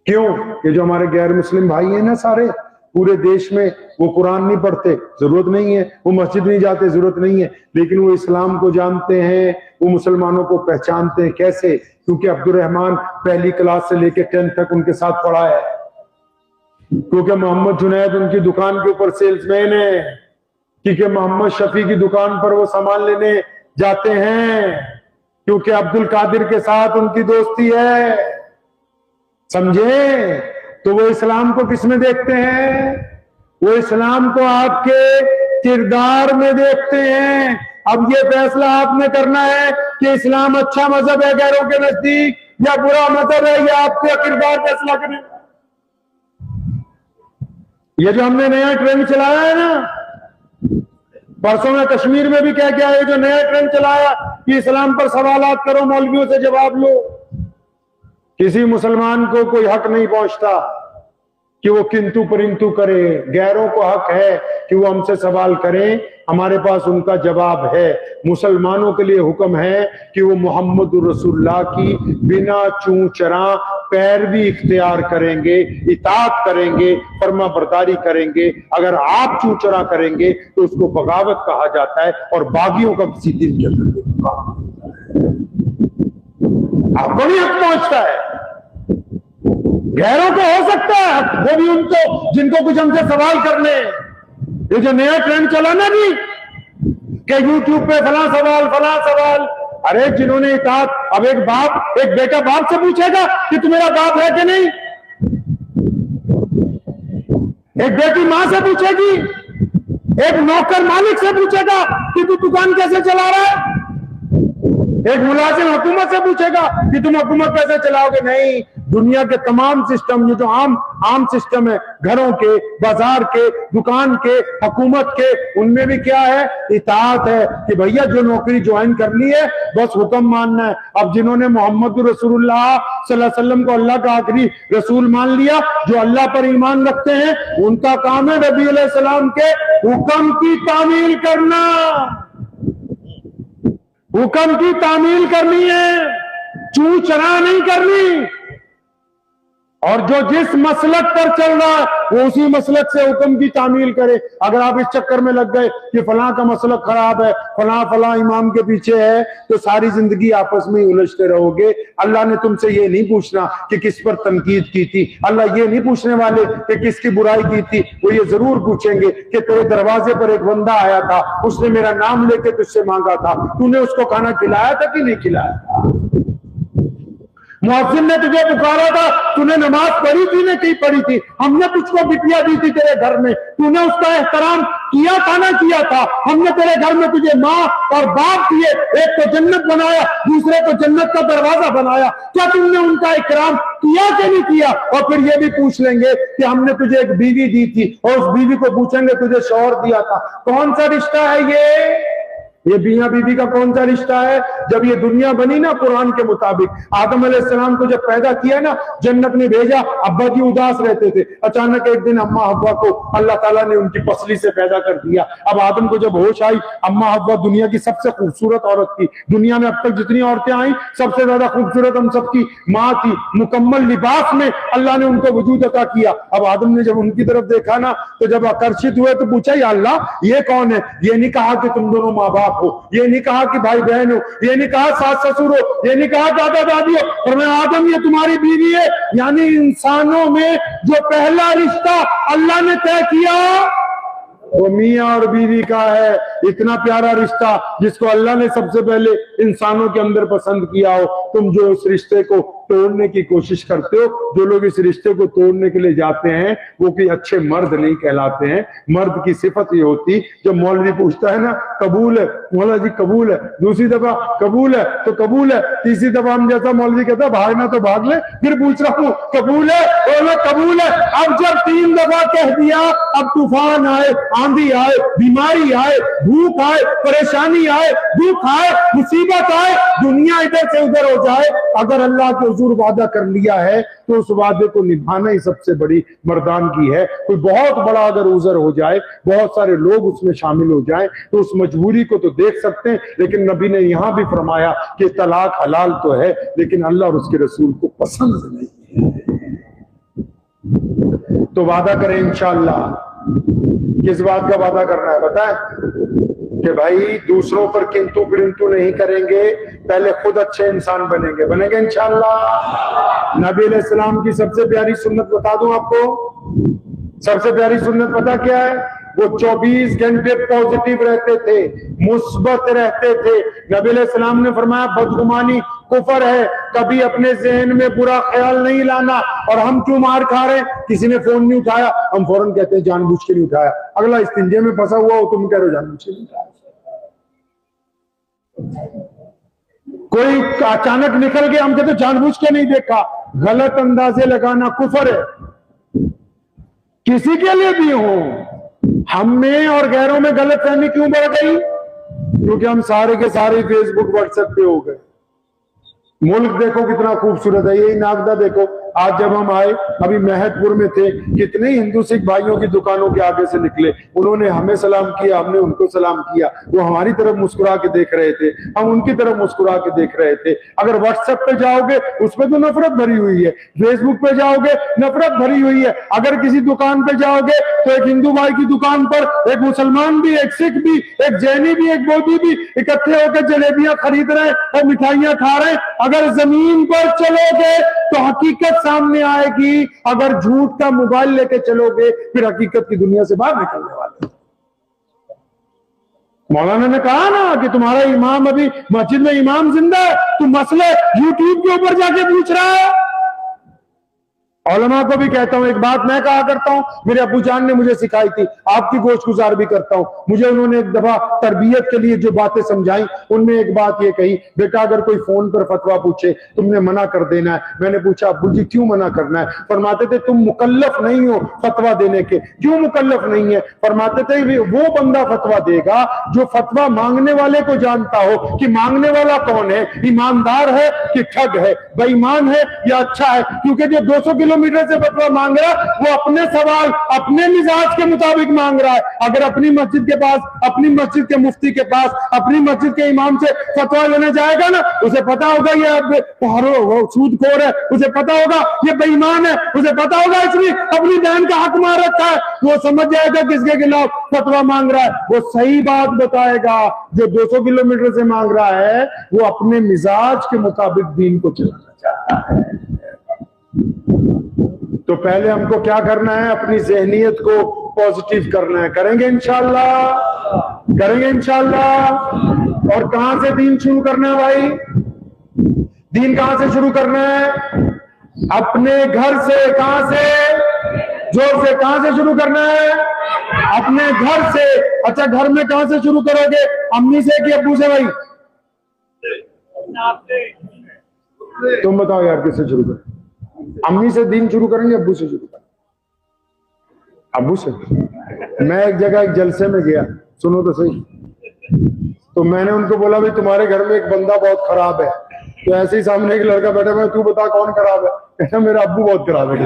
क्यों? ये जो हमारे गैर मुस्लिम भाई हैं ना, सारे पूरे देश में, वो कुरान नहीं पढ़ते, जरूरत नहीं है, वो मस्जिद नहीं जाते, जरूरत नहीं है, लेकिन वो इस्लाम को जानते हैं, वो मुसलमानों को पहचानते हैं। कैसे? क्योंकि अब्दुल रहमान पहली क्लास से लेकर 10th तक उनके साथ पढ़ा है, क्योंकि मोहम्मद जुनैद उनकी दुकान के ऊपर सेल्समैन है, क्योंकि मोहम्मद शफी की दुकान पर वो सामान लेने जाते हैं, क्योंकि अब्दुल कादिर के साथ उनकी दोस्ती है। समझे? तो वो इस्लाम को किसमें देखते हैं? वो इस्लाम को आपके किरदार में देखते हैं। अब ये फैसला आपने करना है कि इस्लाम अच्छा मजहब है गैरों के नजदीक या बुरा मजहब है, या आपका किरदार फैसला करेगा। ये जो हमने नया ट्रेंड चलाया है ना, परसों में कश्मीर में भी क्या क्या है, जो नया ट्रेंड चलाया कि इस्लाम पर सवालात करो, मौलवियों से जवाब लो। किसी मुसलमान को कोई हक नहीं पहुंचता कि वो किंतु परिंतु करे। गैरों को हक है कि वो हमसे सवाल करें, हमारे पास उनका जवाब है। मुसलमानों के लिए हुक्म है कि वो मोहम्मद रसूलुल्लाह की बिना चूं चरा पैरवी इख्तियार करेंगे, इताअत करेंगे, फर्मा बरदारी करेंगे। अगर आप चूं चरा करेंगे तो उसको बगावत कहा जाता है और बागियों का किसी दिन के अंदर आपको भी हक पहुंचता है। गैरों को हो सकता है, वो भी उनको जिनको कुछ हमसे सवाल करने। ये जो नया ट्रेंड चला ना जी कि यूट्यूब पे फला सवाल, अरे जिन्होंने इताअत, अब एक बेटा बाप से पूछेगा कि तू मेरा बाप है कि नहीं, एक बेटी मां से पूछेगी, एक नौकर मालिक से पूछेगा कि तू दुकान कैसे चला रहा है, एक मुलाजिम हुकूमत से पूछेगा कि तुम हुकूमत कैसे चलाओगे। नहीं, दुनिया के तमाम सिस्टम, ये जो आम सिस्टम है, घरों के, बाजार के, दुकान के, हुकूमत के, उनमें भी क्या है? इताअत है कि भैया जो नौकरी ज्वाइन कर ली है बस हुक्म मानना है। अब जिन्होंने मोहम्मद रसूलुल्लाह सल्लल्लाहु अलैहि वसल्लम को अल्लाह का आखिरी रसूल मान लिया, जो अल्लाह पर ईमान रखते हैं, उनका काम है नबी अलैहिस्सलाम के हुक्म की तामील करना, हुक्म की तामील करनी है, चू चरा नहीं करनी। और जो जिस मसलक पर चल रहा है वो उसी मसलक से हुक्म की तामील करे। अगर आप इस चक्कर में लग गए कि फलां का मसलक खराब है, फलां इमाम के पीछे है, तो सारी जिंदगी आपस में उलझते रहोगे। अल्लाह ने तुमसे ये नहीं पूछना कि किस पर तनकीद की थी, अल्लाह ये नहीं पूछने वाले कि किसकी बुराई की थी। वो ये जरूर पूछेंगे कि तेरे दरवाजे पर एक बंदा आया था, उसने मेरा नाम लेके तुझसे मांगा था, तूने उसको खाना खिलाया था कि नहीं खिलाया था? मुअज्जिन ने तुझे पुकारा था, तूने नमाज पढ़ी थी नहीं पढ़ी थी? हमने तुझको बिटिया दी थी तेरे घर में, तूने उसका एहतराम किया था ना किया था? हमने तेरे घर में तुझे माँ और बाप दिए, एक तो जन्नत बनाया, दूसरे को जन्नत का दरवाजा बनाया, क्या तुमने उनका इकराम किया कि नहीं किया? और फिर ये भी पूछ लेंगे कि हमने तुझे एक बीवी दी थी, और उस बीवी को पूछेंगे तुझे शौहर दिया था। कौन सा रिश्ता है ये मियां बीवी का कौन सा रिश्ता है? जब ये दुनिया बनी ना कुरान के मुताबिक, आदम अलैहिस्सलाम को जब पैदा किया ना, जन्नत में भेजा, अब्बा जी उदास रहते थे, अचानक एक दिन अम्मा हव्वा को अल्लाह ताला ने उनकी पसली से पैदा कर दिया। अब आदम को जब होश आई, अम्मा हव्वा दुनिया की सबसे खूबसूरत औरत थी, दुनिया में अब तक जितनी औरतें आई सबसे ज्यादा खूबसूरत हम सबकी माँ थी, मुकम्मल लिबास में अल्लाह ने उनको वजूद अता किया। अब आदम ने जब उनकी तरफ देखा ना, तो जब आकर्षित हुए तो पूछा, या अल्लाह ये कौन है? ये नहीं कहा कि तुम दोनों माँ बाप हो, ये नहीं कहा कि भाई बहन हो, ये नहीं कहा सास ससुर हो, ये नहीं कहा दादा दादी हो, और मैं आदम ये तुम्हारी बीवी है। यानी इंसानों में जो पहला रिश्ता अल्लाह ने तय किया वो मियां और बीवी का है। इतना प्यारा रिश्ता जिसको अल्लाह ने सबसे पहले इंसानों के अंदर पसंद किया हो, तुम जो उस रिश्ते को तोड़ने की कोशिश करते हो। जो लोग इस रिश्ते को तोड़ने के लिए जाते हैं वो कोई अच्छे मर्द नहीं कहलाते हैं। मर्द की सिफत ये होती, जब मौलवी पूछता है ना कबूल है, मौला जी कबूल है, दूसरी दफा कबूल है तो कबूल है, तीसरी दफा हम जैसा मौलवी कहता है भागना तो भाग ले, फिर पूछ रहा हूँ कबूल है, बोला कबूल है। अब जब 3 दफा कह दिया, अब तूफान आए, आंधी आए, बीमारी आए, भूख आए, परेशानी आए, दुख आए, मुसीबत आए, दुनिया इधर से उधर हो जाए, अगर अल्लाह के हुजूर वादा कर लिया है तो उस वादे को निभाना ही सबसे बड़ी मर्दानगी है। कोई बहुत बड़ा अगर उज़र हो जाए, बहुत सारे लोग उसमें शामिल हो जाएं, तो उस मजबूरी को तो देख सकते हैं, लेकिन नबी ने यहां भी फरमाया कि तलाक हलाल तो है लेकिन अल्लाह और उसके रसूल को पसंद नहीं है। तो वादा करें इंशाअल्लाह। किस बात का वादा करना है बताएं? कि भाई दूसरों पर किंतु परंतु नहीं करेंगे, पहले खुद अच्छे इंसान बनेंगे इंशाअल्लाह। नबी अलैहिस्सलाम की सबसे प्यारी सुन्नत बता दूं आपको। सबसे प्यारी सुन्नत पता क्या है? वो 24 घंटे पॉजिटिव रहते थे, मुस्बत रहते थे। नबी अलैहिस्सलाम ने फरमाया बदगुमानी कुफर है, कभी अपने जहन में बुरा ख्याल नहीं लाना। और हम क्यों मार खा रहे हैं? किसी ने फोन नहीं उठाया, हम फौरन कहते हैं जानबूझ के नहीं उठाया। अगला इस्तिंजे में फंसा हुआ हो, तुम कह रहे हो जानबूझ के नहीं उठाया। कोई अचानक निकल गया, हम कहते जानबूझ के नहीं देखा। गलत अंदाजे लगाना कुफर है, किसी के लिए भी हो। हम में और गैरों में गलत फहमी क्यों बढ़ गई? क्योंकि हम सारे के सारे फेसबुक व्हाट्सएप पे हो गए। मुल्क देखो कितना खूबसूरत है, यही नागदा देखो। आज जब हम आए, अभी महतपुर में थे, कितने हिंदू सिख भाइयों की दुकानों के आगे से निकले, उन्होंने हमें सलाम किया, हमने उनको सलाम किया। वो हमारी तरफ मुस्कुरा के देख रहे थे, हम उनकी तरफ मुस्कुरा के देख रहे थे। अगर व्हाट्सएप पे जाओगे उसमें तो नफरत भरी हुई है, फेसबुक पे जाओगे नफरत भरी हुई है। अगर किसी दुकान पे जाओगे तो एक हिंदू भाई की दुकान पर एक मुसलमान भी, एक सिख भी, एक जैनी भी, एक बौद्धी भी इकट्ठे होकर जलेबियां खरीद रहे हैं और मिठाइयां खा रहे हैं। अगर जमीन पर चलोगे तो हकीकत सामने आएगी, अगर झूठ का मोबाइल लेके चलोगे फिर हकीकत की दुनिया से बाहर निकलने वाले। मौलाना ने कहा ना कि तुम्हारा इमाम अभी मस्जिद में इमाम जिंदा है, तुम मसले यूट्यूब के ऊपर जाके पूछ रहा है। उलमा को भी कहता हूं, एक बात मैं कहा करता हूं, मेरे अब्बू जान ने मुझे सिखाई थी, आपकी गोशगुजार भी करता हूं। मुझे उन्होंने एक दफा तरबियत के लिए जो बातें समझाई, उनमें एक बात ये कही, बेटा अगर कोई फोन पर फतवा पूछे तुमने मना कर देना है। मैंने पूछा अब्बू जी क्यों मना करना है? फरमाते थे तुम मुकल्लफ नहीं हो फतवा देने के। क्यों मुकल्लफ नहीं है? फरमाते थे वो बंदा फतवा देगा जो फतवा मांगने वाले को जानता हो कि मांगने वाला कौन है, ईमानदार है कि ठग है, बेईमान है या अच्छा है। क्योंकि जो 200 किलोमीटर से फतवा मांग रहा है वो अपने सवाल अपने मिजाज के मुताबिक मांग रहा है। अगर अपनी मस्जिद के पास, अपनी मस्जिद के मुफ्ती के पास, अपनी मस्जिद के इमाम से फतवा लेने जाएगा ना, उसे पता होगा ये सूदखोर है, उसे पता होगा ये बेईमान है, उसे पता होगा इसने अपनी बहन का हक मार रखा है, वो समझ जाएगा किसके खिलाफ फतवा मांग रहा है। वो सही बात बताएगा। जो 200 किलोमीटर से मांग रहा है वो अपने मिजाज के मुताबिक दीन को चलाना चाहता है। तो पहले हमको क्या करना है? अपनी ज़हनियत को पॉजिटिव करना है। करेंगे इंशाअल्लाह, करेंगे इंशाअल्लाह। और कहां से दीन शुरू करना है भाई? दीन कहां से शुरू करना है? अपने घर से। कहां से? जोर से, कहां से शुरू करना है? अपने घर से। अच्छा, घर में कहां से शुरू करोगे? अम्मी से कि अब्बू से? भाई तुम बताओ यार, किससे शुरू करें? अम्मी से दीन शुरू करेंगे, अब्बू से शुरू करें? अब्बू से। मैं एक जगह एक जलसे में गया, सुनो तो सही। तो मैंने उनको बोला भाई तुम्हारे घर में एक बंदा बहुत खराब है। तो ऐसे ही सामने एक लड़का बैठा, मैं तू बता कौन खराब है? कहता मेरा अब्बू बहुत खराब है।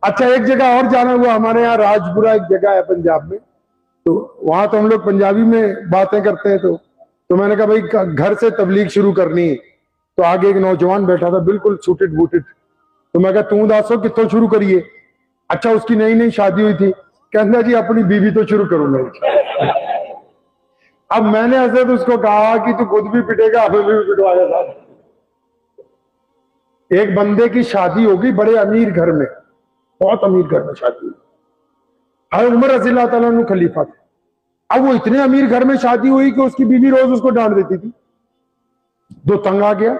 अच्छा, एक जगह और जाना हुआ, हमारे यहाँ राजपुरा एक जगह है पंजाब में, तो वहां तो हम लोग पंजाबी में बातें करते हैं। तो मैंने कहा भाई घर से तबलीग शुरू करनी है। तो आगे एक नौजवान बैठा था बिल्कुल सूटेड बूटेड। तो मैं कहा तू दसो कितों शुरू करिए? अच्छा, उसकी नई नई शादी हुई थी, कहता जी अपनी बीवी तो शुरू करूंगा। अब मैंने ऐसे तो उसको कहा कि तू खुद भी पिटेगा, हमें भी पिटवाएगा साहब। एक बंदे की शादी होगी बड़े अमीर घर में, बहुत अमीर घर में शादी हुई। हर उमर रज़ी अल्लाह तआला अन्हु खलीफा थे। अब वो इतने अमीर घर में शादी हुई कि उसकी बीवी रोज उसको डांट देती थी। तो तंग आ गया।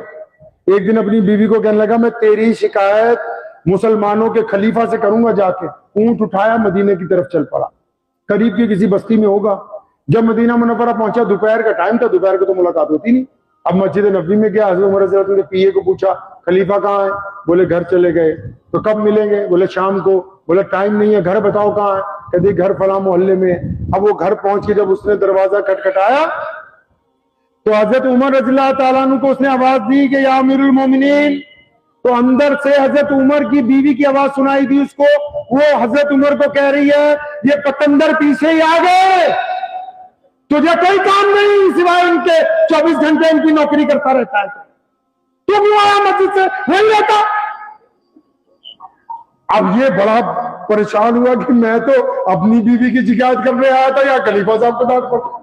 एक दिन अपनी बीवी को कहने लगा, मैं तेरी शिकायत मुसलमानों के खलीफा से करूंगा जाके। ऊंट उठाया, मदीने की तरफ चल पड़ा। करीब की किसी बस्ती में होगा। जब मदीना मुनव्वरा पहुंचा, दोपहर का टाइम था, दोपहर को तो मुलाकात होती नहीं। अब मस्जिद नबी में गया, हज़रत उमर रज़ियल्लाहु अन्हु ने पीए को पूछा, खलीफा कहाँ है? बोले घर चले गए। तो कब मिलेंगे? बोले शाम को। बोले टाइम नहीं है, घर बताओ कहाँ है? कहते घर फला मोहल्ले में। अब वो घर पहुंच के जब उसने दरवाजा खटखटाया तो हजरत उमर रज़ियल्लाहु ताला अन्हु को उसने आवाज दी कि या अमीरुल मोमिनीन। तो अंदर से हजरत उमर की बीवी की आवाज सुनाई दी उसको। वो हजरत उमर को कह रही है, ये पतंदर पीछे ही आ गए, तुझे कोई काम नहीं सिवाय इनके, 24 घंटे इनकी नौकरी करता रहता है। तो क्यों आया मस्जिद से? नहीं रहता। अब ये बड़ा परेशान हुआ कि मैं तो अपनी बीवी की शिकायत करने आया था या खलीफा साहब को डांट पड़ा।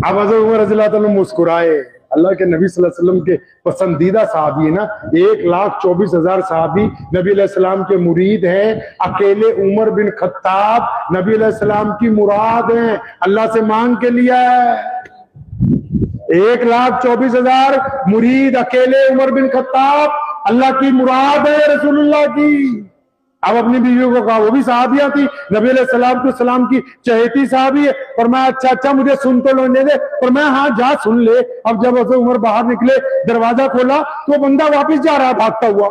अब हज़रत उमर रज़ियल्लाहु अन्हु मुस्कुराए। अल्लाह के नबी सल्लल्लाहु अलैहि वसल्लम के पसंदीदा सहाबी है ना। 1,24,000 सहाबी नबी अलैहि सलाम के मुरीद हैं। अकेले उमर बिन खत्ताब नबी अलैहि सलाम की मुराद हैं, अल्लाह से मांग के लिया है। 1,24,000 मुरीद, अकेले उमर बिन खत्ताब अल्लाह की मुराद है, रसूलुल्लाह की। अब अपनी बीवियों को कहा, वो भी सहाबिया थी, नबी अलैहिस्सलाम की चहेती सहाबी है। और मैं अच्छा मुझे सुन तो लेने दे। और मैं हाँ जा सुन ले। अब जब हज़रत उमर बाहर निकले, दरवाजा खोला तो बंदा वापस जा रहा भागता हुआ।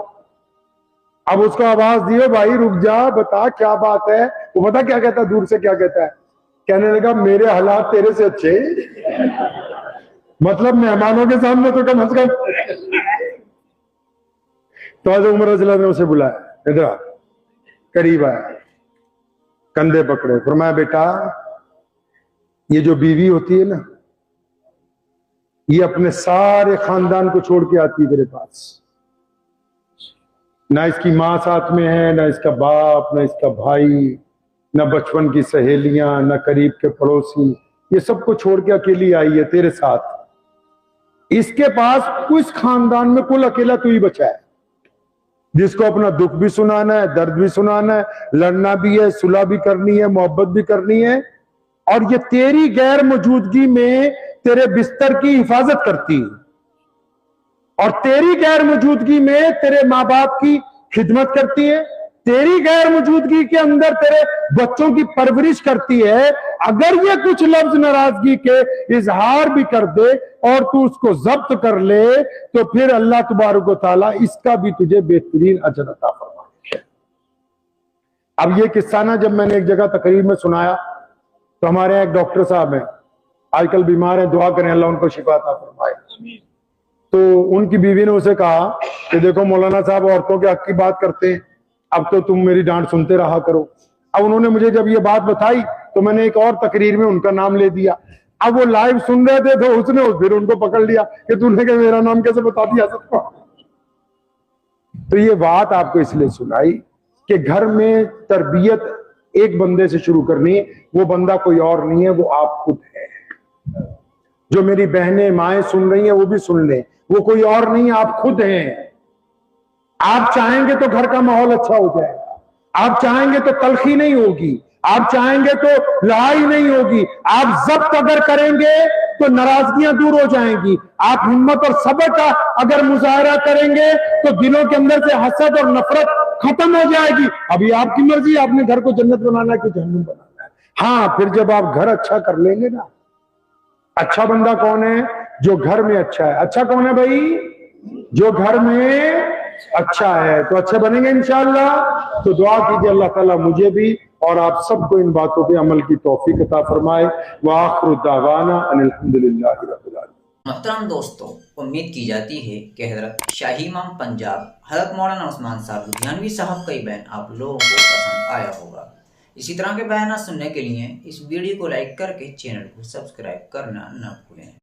अब उसको आवाज दियो, भाई रुक जा, बता क्या बात है। वो पता क्या कहता, दूर से क्या कहता है? कहने लगा, मेरे हालात तेरे से अच्छे। मतलब मेहमानों के सामने तो कम से कम। तो हज़रत उमर रज़ियल्लाहु अन्हु ने उसे बुलाया, इधर आ। करीब आया, कंधे पकड़े, फरमाया बेटा ये जो बीवी होती है ना, ये अपने सारे खानदान को छोड़ के आती है तेरे पास। ना इसकी माँ साथ में है, ना इसका बाप, ना इसका भाई, ना बचपन की सहेलियां, ना करीब के पड़ोसी, ये सबको छोड़ के अकेली आई है तेरे साथ। इसके पास इस खानदान में कुल अकेला तू ही बचा है, जिसको अपना दुख भी सुनाना है, दर्द भी सुनाना है, लड़ना भी है, सुलह भी करनी है, मोहब्बत भी करनी है। और ये तेरी गैर मौजूदगी में तेरे बिस्तर की हिफाजत करती है, और तेरी गैर मौजूदगी में तेरे माँ बाप की खिदमत करती है, तेरी गैर मौजूदगी के अंदर तेरे बच्चों की परवरिश करती है। अगर ये कुछ लफ्ज नाराजगी के इजहार भी कर दे और तू उसको जब्त कर ले, तो फिर अल्लाह तबारक व तआला इसका भी तुझे बेहतरीन अजर अता फरमाएगा। अब ये किस्सा ना जब मैंने एक जगह तकरीर में सुनाया, तो हमारे यहाँ एक डॉक्टर साहब हैं, आजकल बीमार हैं, दुआ करें अल्लाह उनको शिफा अता फरमाए। तो उनकी बीवी ने उसे कहा कि देखो मौलाना साहब औरतों के हक की बात करते हैं, अब तो तुम मेरी डांट सुनते रहा करो। अब उन्होंने मुझे जब ये बात बताई तो मैंने एक और तकरीर में उनका नाम ले दिया। अब वो लाइव सुन रहे थे तो उसने फिर उनको पकड़ लिया कि तूने क्या मेरा नाम कैसे बता दिया सबको। तो ये बात आपको इसलिए सुनाई कि घर में तरबियत एक बंदे से शुरू करनी है। वो बंदा कोई और नहीं है, वो आप खुद है। जो मेरी बहनें माएं सुन रही हैं वो भी सुन लें, वो कोई और नहीं, आप खुद हैं। आप चाहेंगे तो घर का माहौल अच्छा हो जाएगा, आप चाहेंगे तो तलखी नहीं होगी, आप चाहेंगे तो लड़ाई नहीं होगी, आप जब्त अगर करेंगे तो नाराजगियां दूर हो जाएंगी, आप हिम्मत और सब्र का अगर मुजाहरा करेंगे तो दिलों के अंदर से हसद और नफरत खत्म हो जाएगी। अभी आपकी मर्जी, आपने घर को जन्नत बनाना है कि जहन्नुम बनाना है। हाँ, फिर जब आप घर अच्छा कर लेंगे ना, अच्छा बंदा कौन है? जो घर में अच्छा है। अच्छा कौन है भाई? जो घर में अच्छा है। तो अच्छे बनेंगे इंशाअल्लाह। तो दुआ कीजिए अल्लाह ताला मुझे भी और आप सबको इन बातों पे अमल की तौफीक अता फरमाए। व आखिरु दावाना अनिल हम्दुलिल्लाहि रब्बिल आलमीन। मोहतरम दोस्तों, उम्मीद की जाती है कि हज़रत शाही इमाम पंजाब हज़रत मौलाना उस्मान साहब लुधियानवी साहब का ये बयान आप लोगों को पसंद आया होगा। इसी तरह के बयान सुनने के लिए इस वीडियो को लाइक करके चैनल को सब्सक्राइब करना न भूलें।